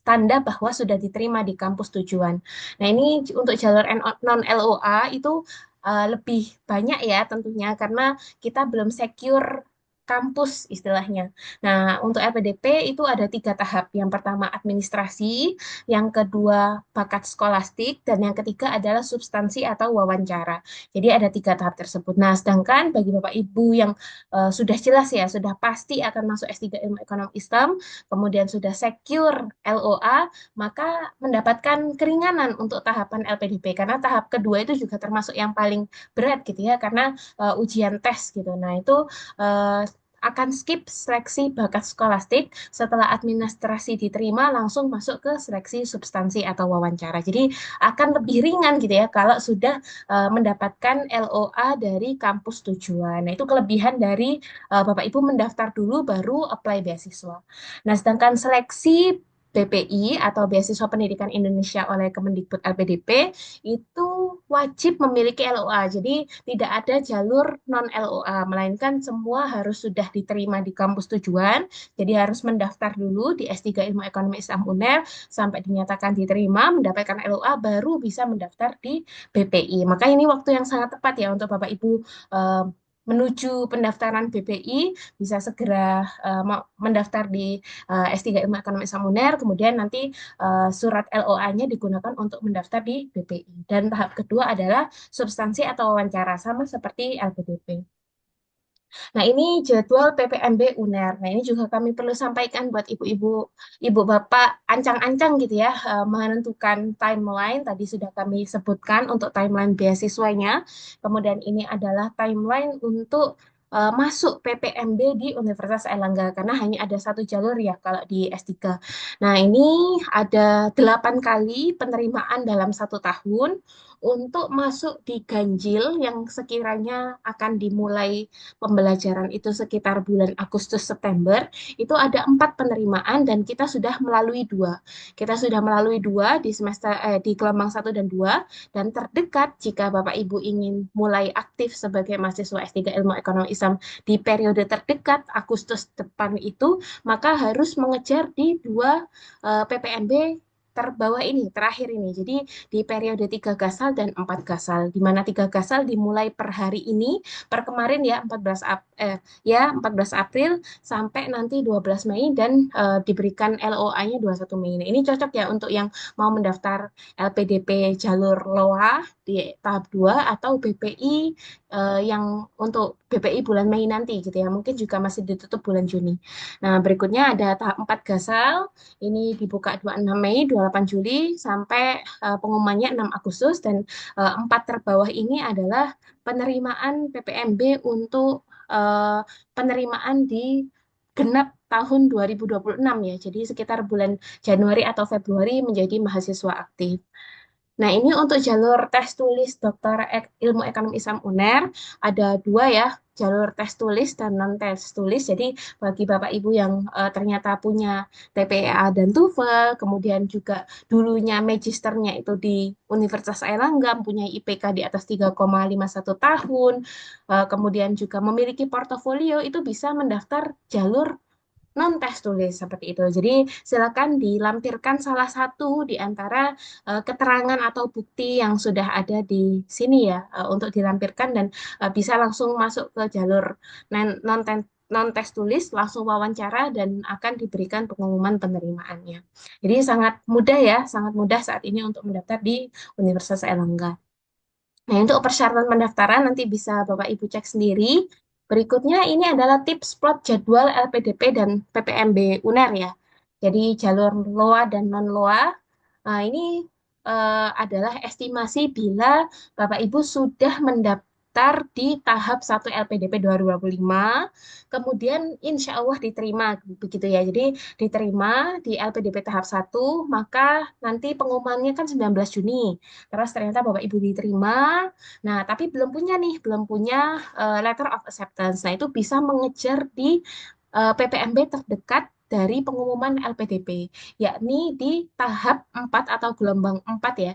tanda bahwa sudah diterima di kampus tujuan. Nah, ini untuk jalur non-LOA itu lebih banyak ya tentunya karena kita belum secure kampus istilahnya. Nah, untuk LPDP itu ada 3 tahap. Yang pertama administrasi, yang kedua bakat skolastik, dan yang ketiga adalah substansi atau wawancara. Jadi ada 3 tahap tersebut. Nah, sedangkan bagi Bapak Ibu yang sudah jelas ya, sudah pasti akan masuk S3 Ilmu Ekonomi Islam, kemudian sudah secure LOA, maka mendapatkan keringanan untuk tahapan LPDP karena tahap kedua itu juga termasuk yang paling berat gitu ya karena ujian tes gitu. Nah, itu uh, akan skip seleksi bakat skolastik setelah administrasi diterima langsung masuk ke seleksi substansi atau wawancara. Jadi akan lebih ringan gitu ya kalau sudah mendapatkan LOA dari kampus tujuan. Nah, itu kelebihan dari Bapak Ibu mendaftar dulu baru apply beasiswa. Nah, sedangkan seleksi BPI atau Beasiswa Pendidikan Indonesia oleh Kemendikbud LPDP itu wajib memiliki LOA. Jadi tidak ada jalur non LOA, melainkan semua harus sudah diterima di kampus tujuan. Jadi harus mendaftar dulu di S3 Ilmu Ekonomi Islam UNER sampai dinyatakan diterima, mendapatkan LOA baru bisa mendaftar di BPI. Maka ini waktu yang sangat tepat ya untuk Bapak Ibu menuju pendaftaran BPI bisa segera mendaftar di S3 Ilmu Ekonomi Islam UNER, kemudian nanti surat LOA-nya digunakan untuk mendaftar di BPI. Dan tahap kedua adalah substansi atau wawancara, sama seperti LPDP. Nah, ini jadwal PPMB UNER. Nah, ini juga kami perlu sampaikan buat ibu-ibu, ibu bapak ancang-ancang gitu ya, menentukan timeline. Tadi sudah kami sebutkan untuk timeline beasiswanya. Kemudian ini adalah timeline untuk masuk PPMB di Universitas Airlangga karena hanya ada satu jalur ya kalau di S3. Nah, ini ada 8 kali penerimaan dalam 1 tahun untuk masuk di ganjil yang sekiranya akan dimulai pembelajaran itu sekitar bulan Agustus September itu ada 4 penerimaan dan kita sudah melalui 2. Kita sudah melalui 2 di semester di gelombang 1 dan 2 dan terdekat jika Bapak Ibu ingin mulai aktif sebagai mahasiswa S3 Ilmu Ekonomi Islam di periode terdekat Agustus depan itu maka harus mengejar di 2 PPMB terbawah ini, terakhir ini. Jadi di periode 3 gasal dan 4 gasal, di mana 3 gasal dimulai per hari ini, per kemarin ya 14 April sampai nanti 12 Mei dan diberikan LOA-nya 21 Mei. Nah, ini cocok ya untuk yang mau mendaftar LPDP jalur LOA di tahap 2 atau BPI yang untuk BPI bulan Mei nanti gitu ya. Mungkin juga masih ditutup bulan Juni. Nah, berikutnya ada tahap 4 gasal. Ini dibuka 26 Mei, 28 Juli sampai pengumumannya 6 Agustus dan 4 terbawah ini adalah penerimaan PPMB untuk penerimaan di genap tahun 2026 ya. Jadi sekitar bulan Januari atau Februari menjadi mahasiswa aktif. Nah, ini untuk jalur tes tulis Dokter Ilmu Ekonomi Islam UNER ada 2 ya. jalur tes tulis dan non tes tulis. Jadi bagi Bapak Ibu yang ternyata punya TPA dan TOEFL, kemudian juga dulunya magisternya itu di Universitas Airlangga, punya IPK di atas 3,51 tahun, kemudian juga memiliki portofolio, itu bisa mendaftar jalur non tes tulis seperti itu. Jadi silakan dilampirkan salah satu di antara keterangan atau bukti yang sudah ada di sini ya, untuk dilampirkan dan bisa langsung masuk ke jalur non non tes tulis, langsung wawancara dan akan diberikan pengumuman penerimaannya. Jadi sangat mudah ya, sangat mudah saat ini untuk mendaftar di Universitas Airlangga. Nah, untuk persyaratan pendaftaran nanti bisa Bapak Ibu cek sendiri. Berikutnya ini adalah tips plot jadwal LPDP dan PPMB UNER ya. Jadi jalur LOA dan non-LOA. Nah, ini adalah estimasi bila Bapak Ibu sudah mendaftar di tahap 1 LPDP 2025, kemudian insya Allah diterima begitu ya. Jadi diterima di LPDP tahap 1, maka nanti pengumumannya kan 19 Juni. Terus ternyata Bapak Ibu diterima, nah tapi belum punya nih, belum punya letter of acceptance. Nah itu bisa mengejar di PPMB terdekat dari pengumuman LPDP, yakni di tahap 4 atau gelombang 4 ya,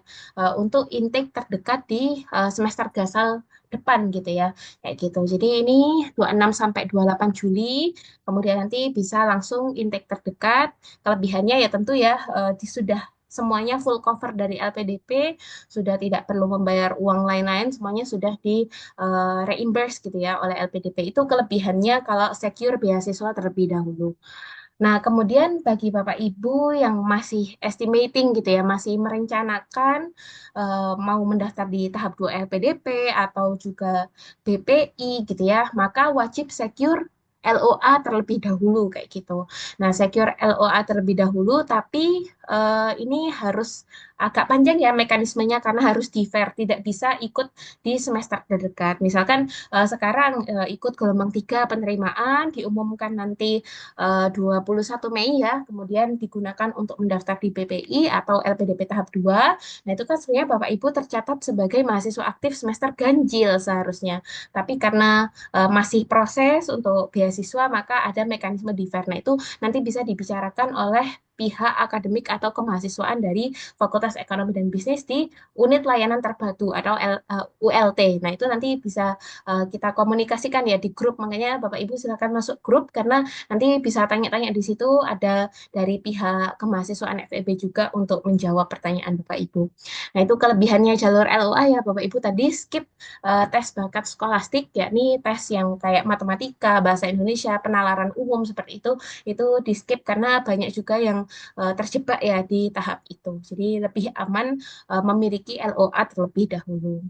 untuk intake terdekat di semester gasal depan gitu ya, kayak gitu. Jadi ini 26 sampai 28 Juli, kemudian nanti bisa langsung intake terdekat. Kelebihannya ya tentu ya, sudah semuanya full cover dari LPDP, sudah tidak perlu membayar uang lain-lain, semuanya sudah di reimburse gitu ya oleh LPDP. Itu kelebihannya kalau secure beasiswa terlebih dahulu. Nah, kemudian bagi Bapak Ibu yang masih estimating gitu ya, masih merencanakan mau mendaftar di tahap 2 LPDP atau juga BPI gitu ya, maka wajib secure LOA terlebih dahulu kayak gitu. Nah, secure LOA terlebih dahulu, tapi ini harus agak panjang ya mekanismenya karena harus di-fair, tidak bisa ikut di semester terdekat. Misalkan sekarang ikut gelombang 3 penerimaan, diumumkan nanti 21 Mei ya, kemudian digunakan untuk mendaftar di PPI atau LPDP tahap 2. Nah, itu kan sebenarnya Bapak Ibu tercatat sebagai mahasiswa aktif semester ganjil seharusnya. Tapi karena masih proses untuk beasiswa, maka ada mekanisme di-fair. Nah, itu nanti bisa dibicarakan oleh pihak akademik atau kemahasiswaan dari Fakultas Ekonomi dan Bisnis di Unit Layanan Terpadu atau ULT. Nah, itu nanti bisa kita komunikasikan ya di grup. Makanya Bapak Ibu silakan masuk grup karena nanti bisa tanya-tanya di situ, ada dari pihak kemahasiswaan FEB juga untuk menjawab pertanyaan Bapak Ibu. Nah, itu kelebihannya jalur LOA ya Bapak Ibu, tadi skip tes bakat skolastik, yakni tes yang kayak matematika, bahasa Indonesia, penalaran umum seperti itu di skip karena banyak juga yang terjebak ya di tahap itu. Jadi lebih aman memiliki LOA terlebih dahulu.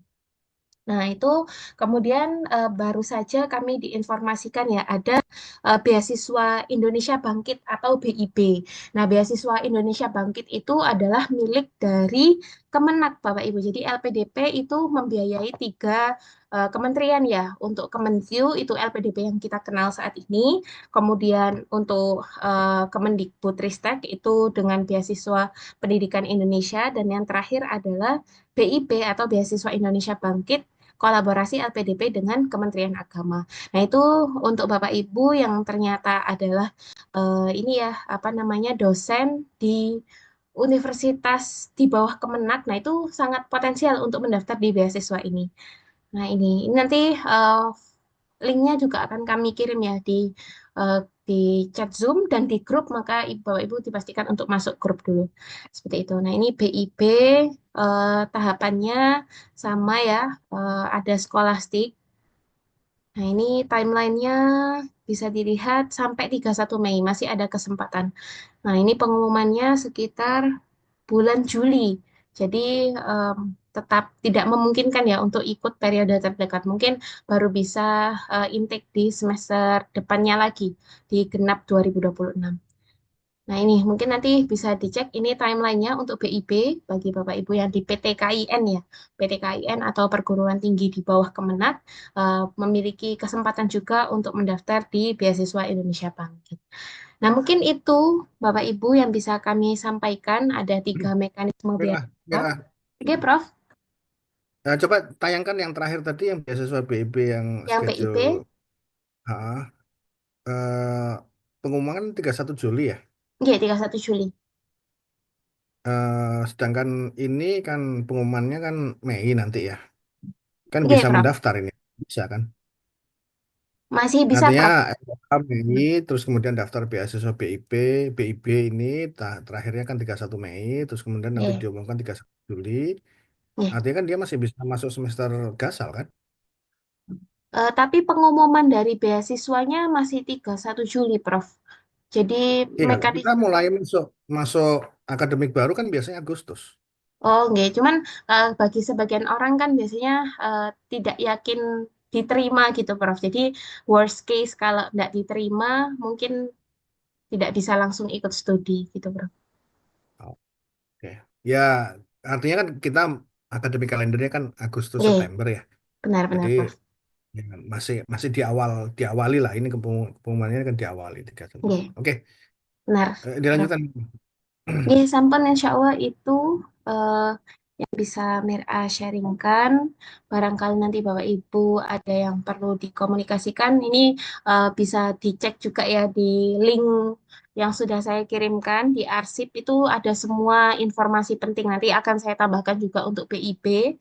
Nah, itu kemudian baru saja kami diinformasikan ya ada beasiswa Indonesia Bangkit atau BIP. Nah, beasiswa Indonesia Bangkit itu adalah milik dari Kemenak, Bapak Ibu. Jadi LPDP itu membiayai 3 kementerian ya. Untuk Kemenkyu itu LPDP yang kita kenal saat ini. Kemudian untuk Kemendikbudristek itu dengan beasiswa Pendidikan Indonesia. Dan yang terakhir adalah BIP atau Beasiswa Indonesia Bangkit kolaborasi LPDP dengan Kementerian Agama. Nah, itu untuk Bapak Ibu yang ternyata adalah ini ya, apa namanya, dosen di universitas di bawah Kemenak. Nah, itu sangat potensial untuk mendaftar di beasiswa ini. Nah, ini nanti linknya juga akan kami kirim ya eh, di chat Zoom dan di grup, maka Bapak Ibu dipastikan untuk masuk grup dulu. Seperti itu. Nah, ini BIP tahapannya sama ya, ada skolastik. Nah, ini timelinenya bisa dilihat sampai 31 Mei, masih ada kesempatan. Nah, ini pengumumannya sekitar bulan Juli. Jadi em, tetap tidak memungkinkan ya untuk ikut periode terdekat. Mungkin baru bisa intake di semester depannya lagi, di genap 2026. Nah, ini mungkin nanti bisa dicek ini timelinenya untuk BIP bagi Bapak Ibu yang di PT KIN ya. PT KIN atau perguruan tinggi di bawah Kemenak memiliki kesempatan juga untuk mendaftar di beasiswa Indonesia Bangkit. Nah, mungkin itu Bapak Ibu yang bisa kami sampaikan. Ada 3 mekanisme Mira, beasiswa. Mira. Oke, Prof. Nah, coba tayangkan yang terakhir tadi yang beasiswa BIP yang Yang schedule BIP. ah, eh, pengumuman 31 Juli ya. Iya, 31 Juli. Sedangkan ini kan pengumumannya kan Mei nanti ya. Kan Iya, bisa Prof. mendaftar ini. Bisa kan? Masih bisa, Artinya Prof. LPM ini terus kemudian daftar beasiswa BIP, BIP ini terakhirnya kan 31 Mei, terus kemudian nanti Iya, diumumkan 31 Juli. iya. Artinya kan dia masih bisa masuk semester gasal kan? Tapi pengumuman dari beasiswanya masih 31 Juli, Prof. Jadi Iya, kita mekanisme. mulai masuk masuk akademik baru kan biasanya Agustus. Oh, enggak. Cuman bagi sebagian orang kan biasanya tidak yakin diterima gitu, Prof. Jadi worst case kalau nggak diterima, mungkin tidak bisa langsung ikut studi gitu, Prof. Oke. Ya, artinya kan kita akademik kalendernya kan Agustus Oke, September ya. Jadi benar-benar, Prof. ya, masih masih diawali lah ini pengumumannya kan diawali 31 Juli. Oke, Oke, benar, Prof. dilanjutkan. Oke, sampun insya Allah itu eh, yang bisa Mira sharingkan. Barangkali nanti Bapak Ibu ada yang perlu dikomunikasikan. Ini bisa dicek juga ya di link yang sudah saya kirimkan di arsip itu ada semua informasi penting. Nanti akan saya tambahkan juga untuk BIP.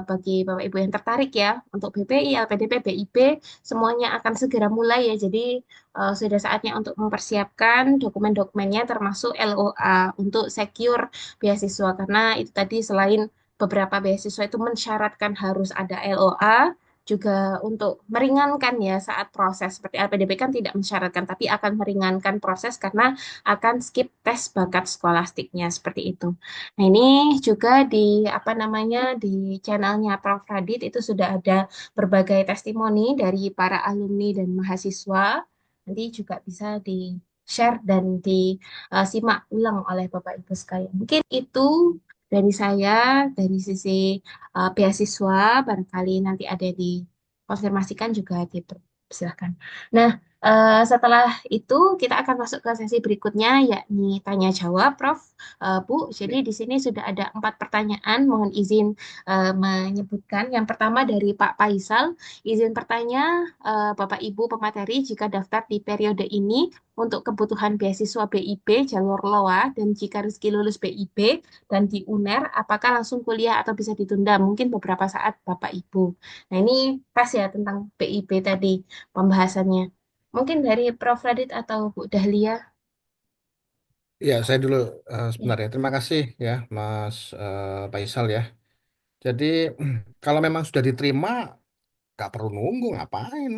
Bagi Bapak Ibu yang tertarik ya, untuk BPI, LPDP, BIP, semuanya akan segera mulai ya. Jadi sudah saatnya untuk mempersiapkan dokumen-dokumennya termasuk LOA untuk secure beasiswa karena itu tadi selain beberapa beasiswa itu mensyaratkan harus ada LOA juga untuk meringankan ya saat proses seperti LPDP kan tidak mensyaratkan tapi akan meringankan proses karena akan skip tes bakat skolastiknya seperti itu. Nah, ini juga di apa namanya di channelnya Prof Radit itu sudah ada berbagai testimoni dari para alumni dan mahasiswa. Nanti juga bisa di-share dan disimak ulang oleh Bapak Ibu sekalian. Mungkin itu dari saya, dari sisi beasiswa, barangkali nanti ada dikonfirmasikan juga dipersilahkan. Nah, setelah itu kita akan masuk ke sesi berikutnya, yakni tanya jawab, Prof. Bu. Jadi di sini sudah ada 4 pertanyaan. Mohon izin menyebutkan. Yang pertama dari Pak Faisal. Izin bertanya, Bapak Ibu pemateri, jika daftar di periode ini untuk kebutuhan beasiswa BIP jalur LOA dan jika rezeki lulus BIP dan di UNER, apakah langsung kuliah atau bisa ditunda? Mungkin beberapa saat Bapak Ibu. Nah ini pas ya tentang BIP tadi pembahasannya. Mungkin dari Prof. Radit atau Bu Dahlia. Ya, saya dulu Ya, sebenarnya. Terima kasih ya, Mas Faisal ya. Jadi kalau memang sudah diterima, nggak perlu nunggu, ngapain?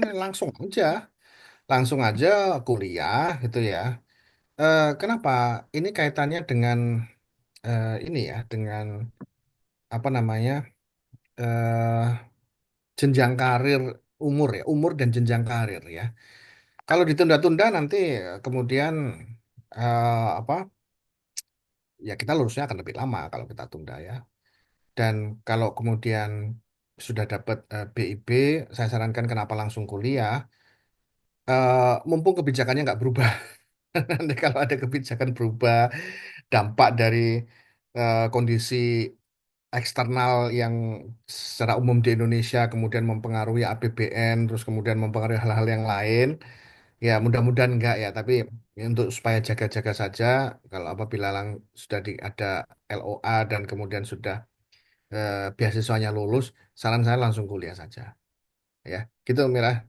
Langsung aja kuliah gitu ya. Kenapa? Ini kaitannya dengan ini ya, dengan apa namanya eh jenjang karir umur dan jenjang karir ya. Kalau ditunda-tunda nanti kemudian apa? Ya kita lulusnya akan lebih lama kalau kita tunda ya. Dan kalau kemudian sudah dapat BIP, saya sarankan kenapa langsung kuliah. Mumpung kebijakannya nggak berubah. Nanti kalau ada kebijakan berubah, dampak dari kondisi eksternal yang secara umum di Indonesia kemudian mempengaruhi APBN, terus kemudian mempengaruhi hal-hal yang lain, ya mudah-mudahan enggak ya. Tapi ya untuk supaya jaga-jaga saja, kalau apabila sudah ada LOA dan kemudian sudah beasiswanya lulus, saran saya langsung kuliah saja. Ya, gitu Mira.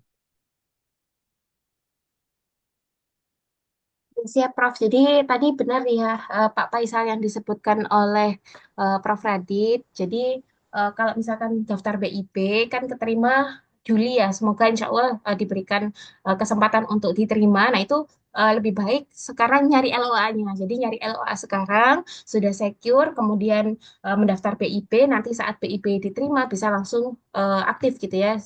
siap, Prof. Jadi tadi benar ya Pak Faisal yang disebutkan oleh Prof. Radit. Jadi kalau misalkan daftar BIP kan keterima Juli ya. Semoga insya Allah diberikan kesempatan untuk diterima. Nah itu lebih baik sekarang nyari LOA-nya. Jadi nyari LOA sekarang sudah secure, kemudian mendaftar BIP. Nanti saat BIP diterima bisa langsung aktif gitu ya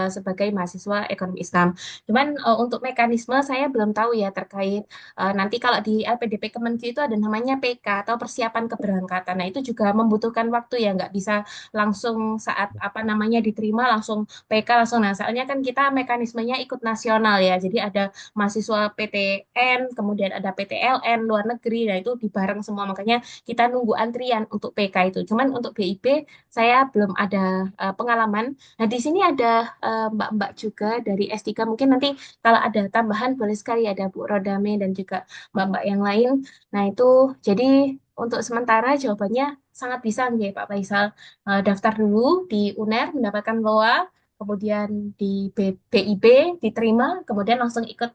sebagai mahasiswa ekonomi Islam. Cuman untuk mekanisme saya belum tahu ya terkait nanti kalau di LPDP Kemenq itu ada namanya PK atau persiapan keberangkatan. Nah, itu juga membutuhkan waktu ya, nggak bisa langsung saat apa namanya diterima langsung PK langsung. Nah, soalnya kan kita mekanismenya ikut nasional ya. Jadi ada mahasiswa PTN, kemudian ada PTLN luar negeri. Nah, itu dibareng semua. Makanya kita nunggu antrian untuk PK itu. Cuman untuk BIP saya belum ada pengalaman teman-teman. Nah, di sini ada mbak-mbak juga dari S3. Mungkin nanti kalau ada tambahan boleh sekali ada Bu Rodame dan juga mbak-mbak yang lain. Nah, itu jadi untuk sementara jawabannya sangat bisa nih Pak Faisal. Daftar dulu di UNER mendapatkan LOA, kemudian di BIB diterima, kemudian langsung ikut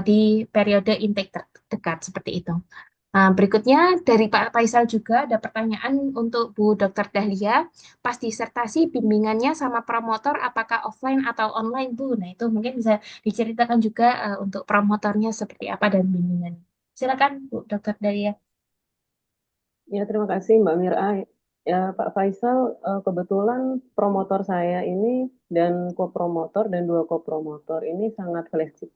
di periode intake terdekat seperti itu. Nah, berikutnya dari Pak Faisal juga ada pertanyaan untuk Bu Dr. Dahlia. Pas disertasi bimbingannya sama promotor apakah offline atau online Bu? Nah, itu mungkin bisa diceritakan juga untuk promotornya seperti apa dan bimbingannya. Silakan Bu Dr. Dahlia. Ya, terima kasih Mbak Mira. Ya, Pak Faisal, kebetulan promotor saya ini dan kopromotor dan dua kopromotor ini sangat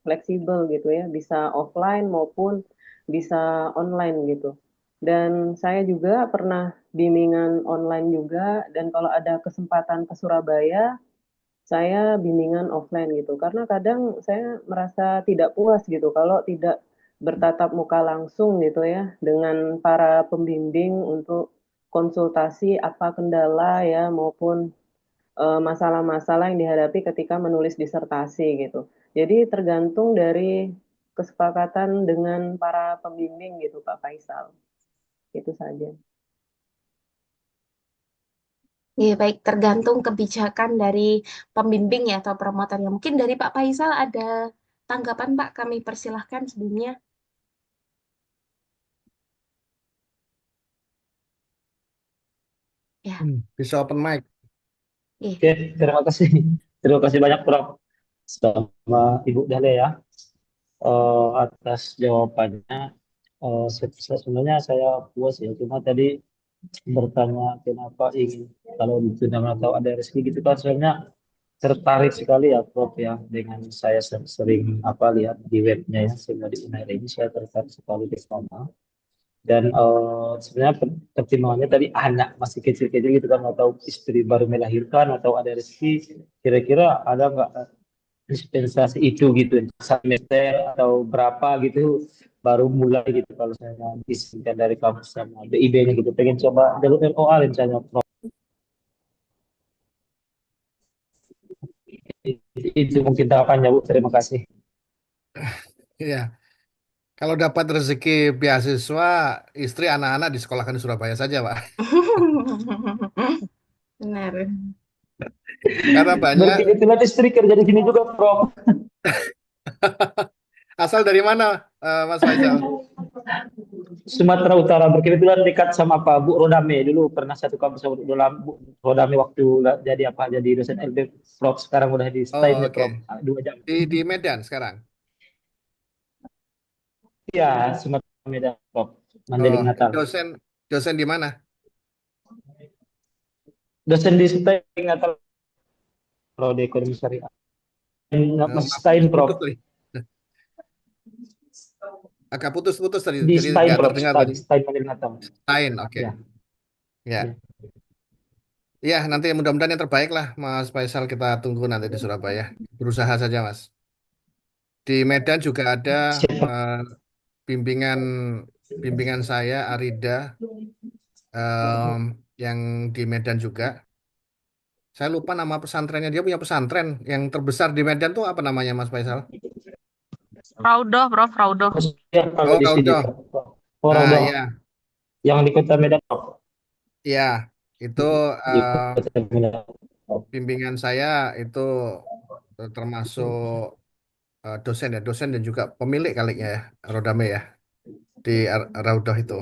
fleksibel gitu ya, bisa offline maupun bisa online gitu. Dan saya juga pernah bimbingan online juga, dan kalau ada kesempatan ke Surabaya, saya bimbingan offline gitu. Karena kadang saya merasa tidak puas gitu kalau tidak bertatap muka langsung gitu ya dengan para pembimbing untuk konsultasi apa kendala ya maupun masalah-masalah yang dihadapi ketika menulis disertasi gitu. Jadi tergantung dari kesepakatan dengan para pembimbing gitu Pak Faisal. Itu saja. Ya, baik, tergantung kebijakan dari pembimbing ya atau promotornya. Mungkin dari Pak Faisal ada tanggapan Pak, kami persilahkan sebelumnya. Ya, Bisa open mic. iya. Oke, terima kasih. Terima kasih banyak Prof. Sama Ibu Dale ya atas jawabannya. Sebenarnya saya puas ya, cuma tadi bertanya kenapa ingin kalau ditunda atau ada rezeki gitu kan sebenarnya tertarik sekali ya Prof ya dengan saya sering apa lihat di webnya ya sehingga di Unair ini saya tertarik sekali di sana. Dan sebenarnya pertimbangannya tadi anak masih kecil-kecil gitu kan atau istri baru melahirkan atau ada rezeki kira-kira ada nggak dispensasi itu gitu semester atau berapa gitu baru mulai gitu kalau saya diizinkan dari kampus sama BIB-nya gitu pengen coba jalur LOA rencana Prof. Itu mungkin tanggapannya Bu, terima kasih. Iya. Kalau dapat rezeki beasiswa, istri anak-anak disekolahkan di Surabaya saja, Pak. Benar. Karena banyak Berkebetulan istri kerja di sini juga Prof. asal dari mana, Mas Faisal? Sumatera Utara berkebetulan dekat sama Pak Bu Rodame dulu pernah satu kampus sama Bu Rodame waktu jadi apa jadi dosen LB Prof sekarang udah di Oh, stay nih oke. Prof 2 jam Di Medan sekarang. ya Sumatera Medan Prof Oh, Mandailing Natal dosen dosen di mana? dosen di stay Natal kalau di ekonomi syariah masih Maaf, stay putus-putus Prof tadi. Agak putus-putus tadi, di jadi stay nggak Prof terdengar stay tadi. stay Mandailing Natal Lain, oke. ya Ya, ya ya nanti mudah-mudahan yang terbaik lah, Mas Faisal. Kita tunggu nanti di Surabaya. Berusaha saja, Mas. Di Medan juga ada siap eh, bimbingan bimbingan saya Arida em, yang di Medan juga. Saya lupa nama pesantrennya. Dia punya pesantren yang terbesar di Medan tuh apa namanya, Mas Faisal? Raudoh, Prof, Raudoh. ya kalau Oh, di sini Raudoh. Prof orang Ah, udah ya, yang di kota Medan Prof ya. Itu di eh, kota Medan Prof. bimbingan saya itu termasuk dosen ya, dosen dan juga pemilik kali ya, Rodame ya, di Raudoh itu.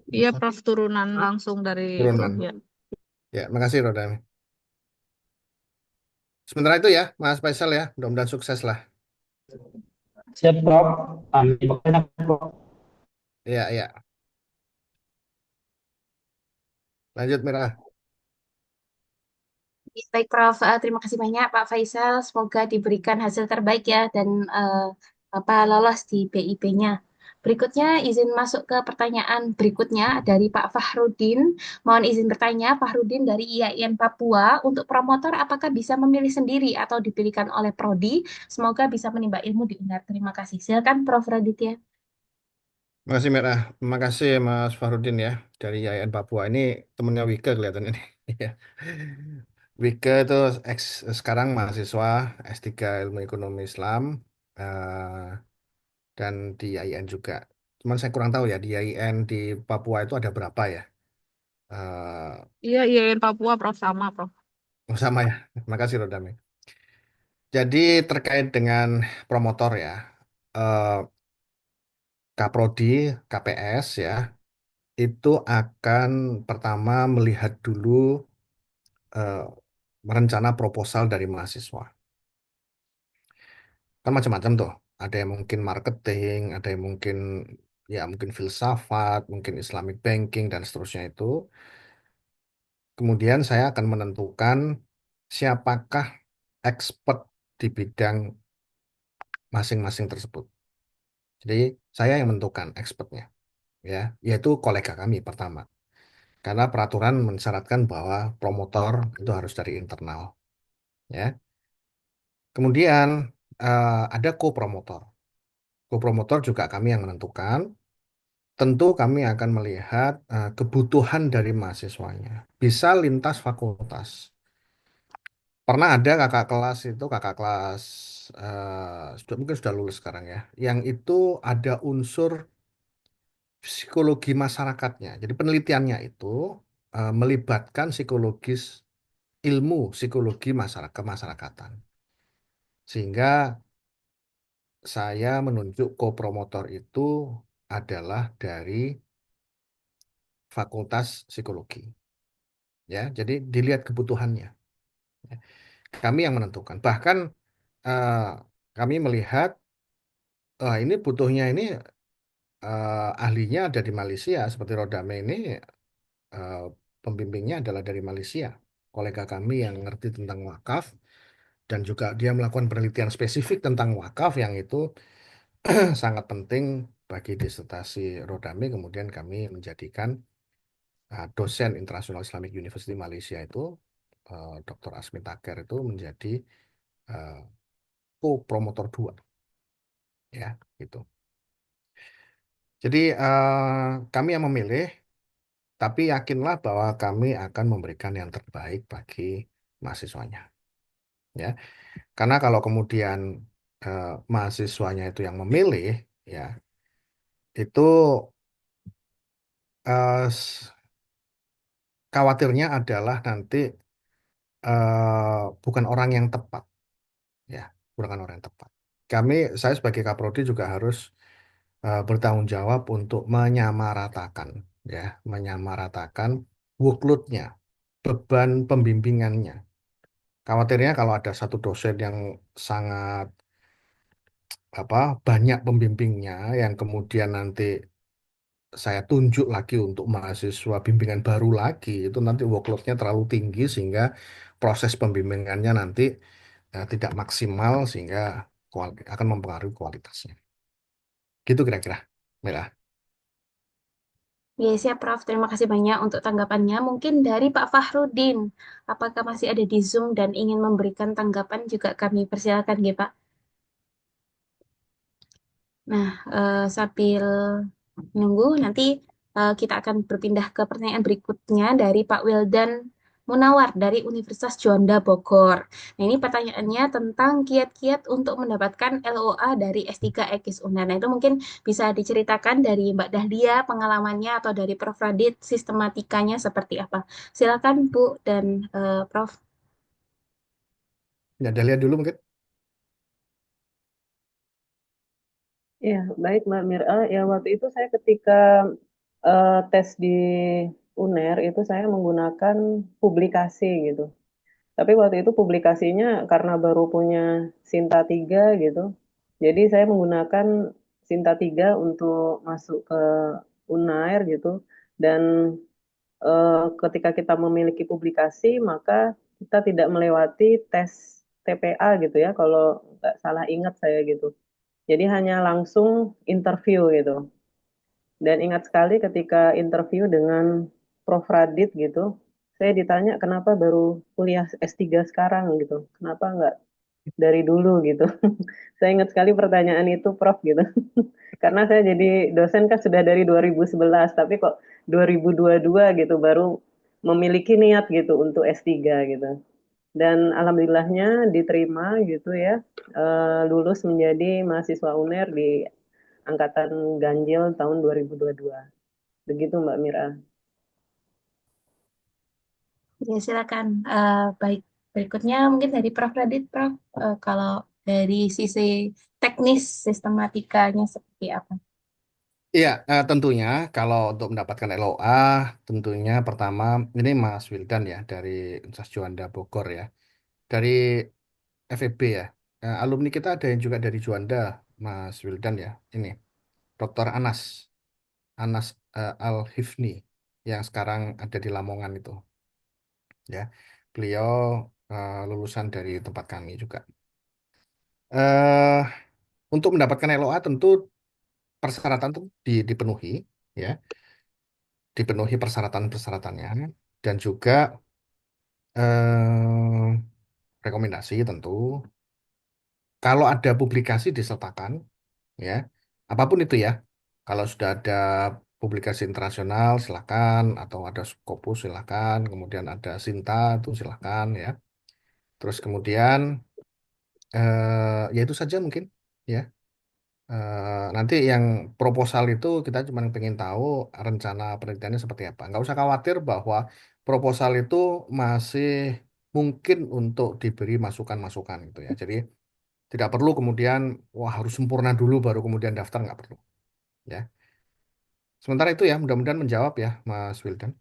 Iya, Prof, turunan langsung dari itu. Turunan. Ya. Ya, makasih Rodame. Sementara itu ya, Mas Faisal ya, mudah-mudahan sukses lah. Siap, Prof. Amin. Makanya, Prof. Ya, ya. Lanjut, Mira. Baik, Prof. Terima kasih banyak, Pak Faisal. Semoga diberikan hasil terbaik ya dan apa lolos di BIP-nya. Berikutnya izin masuk ke pertanyaan berikutnya dari Pak Fahrudin. Mohon izin bertanya, Fahrudin dari IAIN Papua, untuk promotor apakah bisa memilih sendiri atau dipilihkan oleh prodi? Semoga bisa menimba ilmu di UNER. Terima kasih. Silakan, Prof. Raditya. Makasih, Mira. Terima kasih, Mas Fahrudin ya, dari YN Papua. Ini temennya Wika kelihatan ini. Ya. Wike itu sekarang mahasiswa S3 Ilmu Ekonomi Islam eh, dan di IAIN juga. Cuman saya kurang tahu ya di IAIN di Papua itu ada berapa ya? Eh, Iya, IAIN Papua, Prof. Sama, Prof. Sama ya. Makasih Rodame. Jadi terkait dengan promotor ya, eh, Kaprodi, KPS ya, itu akan pertama melihat dulu eh, rencana proposal dari mahasiswa. Kan macam-macam tuh. Ada yang mungkin marketing, ada yang mungkin ya mungkin filsafat, mungkin Islamic banking dan seterusnya itu. Kemudian saya akan menentukan siapakah expert di bidang masing-masing tersebut. Jadi saya yang menentukan expertnya, ya, yaitu kolega kami pertama. Karena peraturan mensyaratkan bahwa promotor itu harus dari internal, ya. Kemudian ada co-promotor. Co-promotor juga kami yang menentukan. Tentu kami akan melihat kebutuhan dari mahasiswanya. Bisa lintas fakultas. Pernah ada kakak kelas sudah mungkin sudah lulus sekarang ya, yang itu ada unsur psikologi masyarakatnya. Jadi penelitiannya itu melibatkan ilmu psikologi masyarakat kemasyarakatan. Sehingga saya menunjuk kopromotor itu adalah dari Fakultas Psikologi. Ya, jadi dilihat kebutuhannya. Ya. Kami yang menentukan. Bahkan eh, kami melihat ini butuhnya ini ahlinya ada di Malaysia seperti Rodame ini eh, pembimbingnya adalah dari Malaysia. Kolega kami yang ngerti tentang wakaf dan juga dia melakukan penelitian spesifik tentang wakaf yang itu sangat penting bagi disertasi Rodame. Kemudian kami menjadikan dosen International Islamic University Malaysia itu Dr. Asmi Taker itu menjadi eh, co-promotor 2 ya gitu. Jadi kami yang memilih, tapi yakinlah bahwa kami akan memberikan yang terbaik bagi mahasiswanya. Ya, karena kalau kemudian mahasiswanya itu yang memilih, ya itu khawatirnya adalah nanti bukan orang yang tepat, ya, bukan orang yang tepat. Saya sebagai Kaprodi juga harus bertanggung jawab untuk menyamaratakan, ya, menyamaratakan workload-nya, beban pembimbingannya. Khawatirnya kalau ada satu dosen yang sangat apa banyak pembimbingnya, yang kemudian nanti saya tunjuk lagi untuk mahasiswa bimbingan baru lagi, itu nanti workload-nya terlalu tinggi sehingga proses pembimbingannya nanti tidak maksimal sehingga akan mempengaruhi kualitasnya. Gitu kira-kira, Mira. Ya, siap, Prof. Terima kasih banyak untuk tanggapannya. Mungkin dari Pak Fahrudin, apakah masih ada di Zoom dan ingin memberikan tanggapan juga kami persilakan, ya, Pak. Nah, sambil menunggu, nanti kita akan berpindah ke pertanyaan berikutnya dari Pak Wildan Munawar dari Universitas Juanda Bogor. Nah, ini pertanyaannya tentang kiat-kiat untuk mendapatkan LOA dari S3 Ekis Unar. Nah, itu mungkin bisa diceritakan dari Mbak Dahlia pengalamannya atau dari Prof. Radit sistematikanya seperti apa. Silakan Bu dan Prof. Ya, udah lihat dulu mungkin. Ya, baik Mbak Mira. Ya, waktu itu saya ketika tes di UNER itu saya menggunakan publikasi gitu. Tapi waktu itu publikasinya karena baru punya Sinta 3 gitu. Jadi saya menggunakan Sinta 3 untuk masuk ke UNAIR gitu. Dan ketika kita memiliki publikasi, maka kita tidak melewati tes TPA gitu ya, kalau nggak salah ingat saya gitu. Jadi hanya langsung interview gitu. Dan ingat sekali ketika interview dengan Prof. Radit gitu, saya ditanya kenapa baru kuliah S3 sekarang gitu. Kenapa nggak dari dulu gitu. Saya ingat sekali pertanyaan itu Prof gitu. Karena saya jadi dosen kan sudah dari 2011, tapi kok 2022 gitu baru memiliki niat gitu untuk S3 gitu. Dan alhamdulillahnya diterima gitu ya, lulus menjadi mahasiswa UNER di angkatan ganjil tahun 2022. Begitu Mbak Mira. Ya, silakan. Baik, berikutnya mungkin dari Prof. Radit, Prof. Kalau dari sisi teknis sistematikanya seperti apa? Iya, tentunya kalau untuk mendapatkan LOA, tentunya pertama ini Mas Wildan ya dari Universitas Juanda Bogor ya, dari FEB ya. Alumni kita ada yang juga dari Juanda, Mas Wildan ya. Ini Dr. Anas Al-Hifni yang sekarang ada di Lamongan itu ya. Beliau lulusan dari tempat kami juga. eh untuk mendapatkan LOA tentu persyaratan itu dipenuhi ya, dipenuhi persyaratan-persyaratannya dan juga eh rekomendasi tentu. Kalau ada publikasi disertakan ya, apapun itu ya. Kalau sudah ada publikasi internasional silakan, atau ada Scopus silakan, kemudian ada Sinta itu silakan ya. Terus kemudian ya itu saja mungkin ya. Nanti yang proposal itu kita cuma pengen tahu rencana penelitiannya seperti apa. Nggak usah khawatir bahwa proposal itu masih mungkin untuk diberi masukan-masukan gitu ya. Jadi tidak perlu kemudian wah harus sempurna dulu baru kemudian daftar, nggak perlu ya. Sementara itu ya mudah-mudahan menjawab ya Mas Wildan.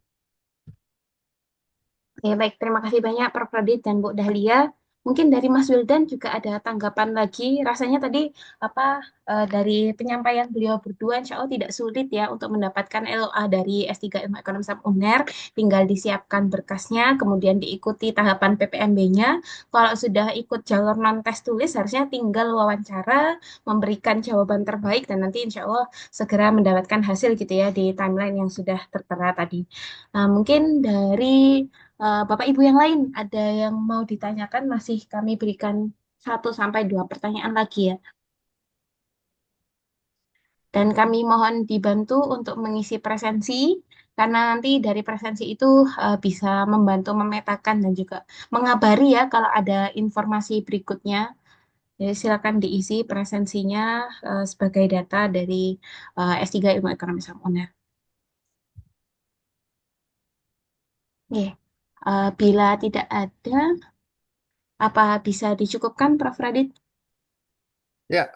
Oke, baik. Terima kasih banyak Prof. Radit dan Bu Dahlia. Mungkin dari Mas Wildan juga ada tanggapan lagi. Rasanya tadi apa dari penyampaian beliau berdua, insya Allah tidak sulit ya untuk mendapatkan LOA dari S3 Ilmu Ekonomi Islam UNER. Tinggal disiapkan berkasnya, kemudian diikuti tahapan PPMB-nya. Kalau sudah ikut jalur non-tes tulis, harusnya tinggal wawancara, memberikan jawaban terbaik, dan nanti insya Allah segera mendapatkan hasil gitu ya di timeline yang sudah tertera tadi. Nah, mungkin dari Bapak Ibu yang lain, ada yang mau ditanyakan? Masih kami berikan 1 sampai 2 pertanyaan lagi ya. Dan kami mohon dibantu untuk mengisi presensi, karena nanti dari presensi itu bisa membantu memetakan dan juga mengabari ya kalau ada informasi berikutnya. Jadi silakan diisi presensinya sebagai data dari S3 Ilmu Ekonomi Islam UNER. Oke. Bila tidak ada, apa bisa dicukupkan, Prof. Radit? Ya,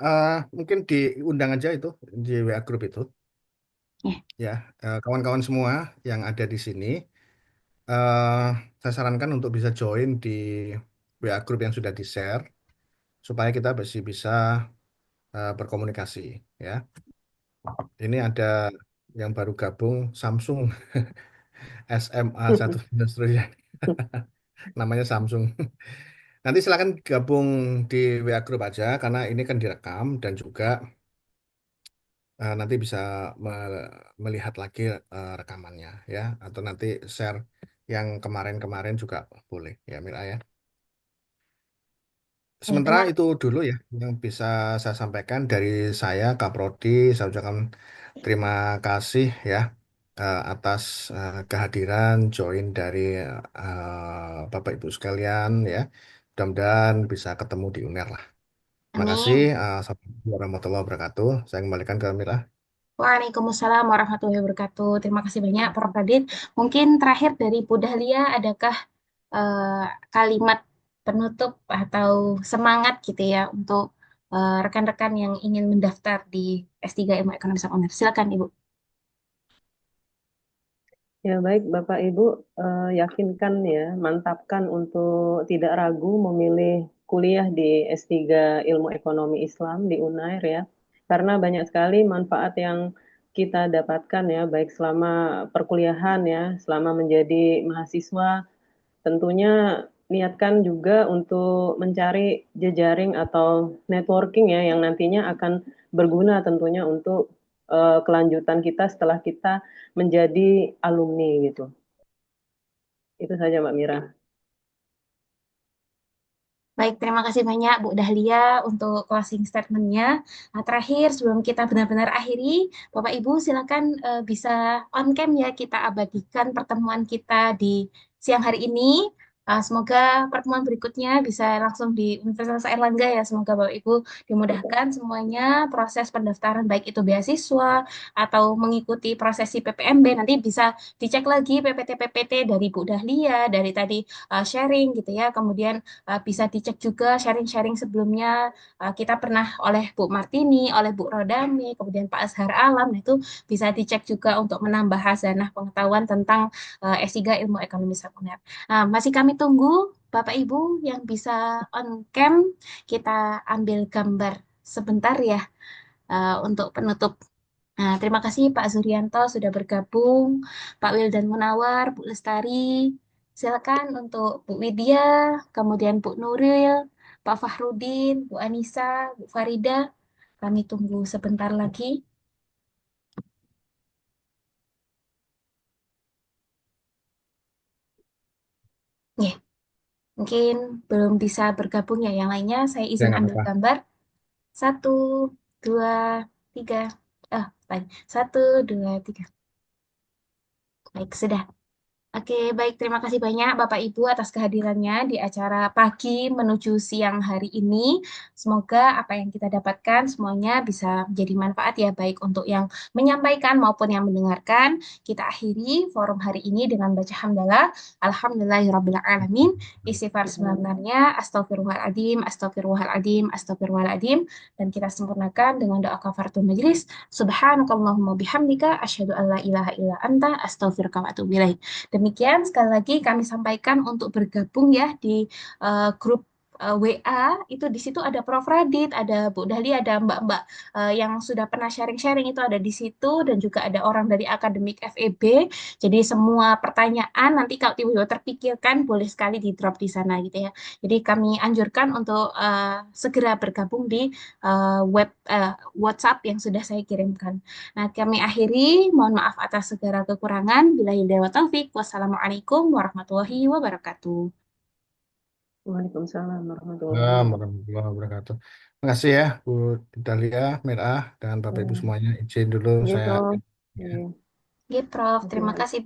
mungkin diundang aja itu di WA Group itu Ya. ya. Kawan-kawan semua yang ada di sini, eh saya sarankan untuk bisa join di WA Group yang sudah di-share supaya kita masih bisa berkomunikasi ya. Ini ada yang baru gabung Samsung SMA satu dan seterusnya. Namanya Samsung. Nanti silakan gabung di WA Group aja karena ini kan direkam dan juga nanti bisa melihat lagi rekamannya ya, atau nanti share yang kemarin-kemarin juga boleh ya Mira ya. Ya, Sementara terima itu dulu ya yang bisa saya sampaikan dari saya Kak Prodi. Saya ucapkan terima kasih ya atas kehadiran join dari Bapak Ibu sekalian ya. Mudah-mudahan bisa ketemu di UNER lah. Terima kasih. Amin. Assalamualaikum warahmatullahi wabarakatuh. Saya kembalikan ke Mira. Waalaikumsalam warahmatullahi wabarakatuh. Terima kasih banyak, Prof. Radit. Mungkin terakhir dari Bu Dahlia, adakah eh, kalimat penutup atau semangat gitu ya untuk rekan-rekan yang ingin mendaftar di S3 Ilmu Ekonomi Islam UNER? Silakan, Ibu. Ya baik Bapak Ibu, yakinkan ya, mantapkan untuk tidak ragu memilih kuliah di S3 Ilmu Ekonomi Islam di UNAIR ya. Karena banyak sekali manfaat yang kita dapatkan ya, baik selama perkuliahan ya, selama menjadi mahasiswa. Tentunya niatkan juga untuk mencari jejaring atau networking ya yang nantinya akan berguna tentunya untuk kelanjutan kita setelah kita menjadi alumni gitu. Itu saja Mbak Mira. Baik, terima kasih banyak Bu Dahlia untuk closing statement-nya. Nah, terakhir, sebelum kita benar-benar akhiri, Bapak Ibu silakan bisa on cam ya, kita abadikan pertemuan kita di siang hari ini. Semoga pertemuan berikutnya bisa langsung di Universitas Airlangga ya. Semoga Bapak Ibu dimudahkan semuanya proses pendaftaran baik itu beasiswa atau mengikuti prosesi PPMB. Nanti bisa dicek lagi PPT-PPT dari Bu Dahlia, dari tadi sharing gitu ya. Kemudian bisa dicek juga sharing-sharing sebelumnya. Kita pernah oleh Bu Martini, oleh Bu Rodami, kemudian Pak Azhar Alam. Nah, itu bisa dicek juga untuk menambah hazanah pengetahuan tentang S3 Ilmu Ekonomi Sekunder. Nah, masih kami tunggu Bapak Ibu yang bisa on cam, kita ambil gambar sebentar ya untuk penutup. Nah, terima kasih Pak Zurianto sudah bergabung, Pak Wildan Munawar, Bu Lestari. Silakan untuk Bu Widya, kemudian Bu Nuril, Pak Fahrudin, Bu Anissa, Bu Farida. Kami tunggu sebentar lagi. Ya, mungkin belum bisa bergabung ya. Yang lainnya saya Ya, izin nggak ambil apa-apa. gambar. Satu, dua, tiga. Baik. Satu, dua, tiga. Baik, sudah. Oke, baik. Terima kasih banyak Bapak Ibu atas kehadirannya di acara pagi menuju siang hari ini. Semoga apa yang kita dapatkan semuanya bisa menjadi manfaat ya, baik untuk yang menyampaikan maupun yang mendengarkan. Kita akhiri forum hari ini dengan baca hamdalah. Alhamdulillahirrabbilalamin. Istighfar sebenarnya. Astagfirullahaladzim, astagfirullahaladzim, astagfirullahaladzim. Dan kita sempurnakan dengan doa kafaratul majelis. Subhanakallahumma bihamdika. Asyhadu an la ilaha illa anta. Astaghfiruka wa atubu ilaik. Demikian sekali lagi kami sampaikan untuk bergabung ya di grup WA itu di situ ada Prof Radit, ada Bu Dahlia, ada Mbak-mbak yang sudah pernah sharing-sharing itu ada di situ dan juga ada orang dari akademik FEB. Jadi semua pertanyaan nanti kalau tiba-tiba terpikirkan boleh sekali di drop di sana gitu ya. Jadi kami anjurkan untuk segera bergabung di WhatsApp yang sudah saya kirimkan. Nah, kami akhiri. Mohon maaf atas segala kekurangan. Bila hidayah wa taufik. Wassalamualaikum warahmatullahi wabarakatuh. Waalaikumsalam warahmatullahi Assalamualaikum wabarakatuh. warahmatullahi wabarakatuh. Terima kasih ya Bu Dahlia, Mirah, dan Bapak Ibu Ya, semuanya. Izin dulu saya gitu. akhiri, ya. Iya. Gitu, Prof. Oke. Terima kasih.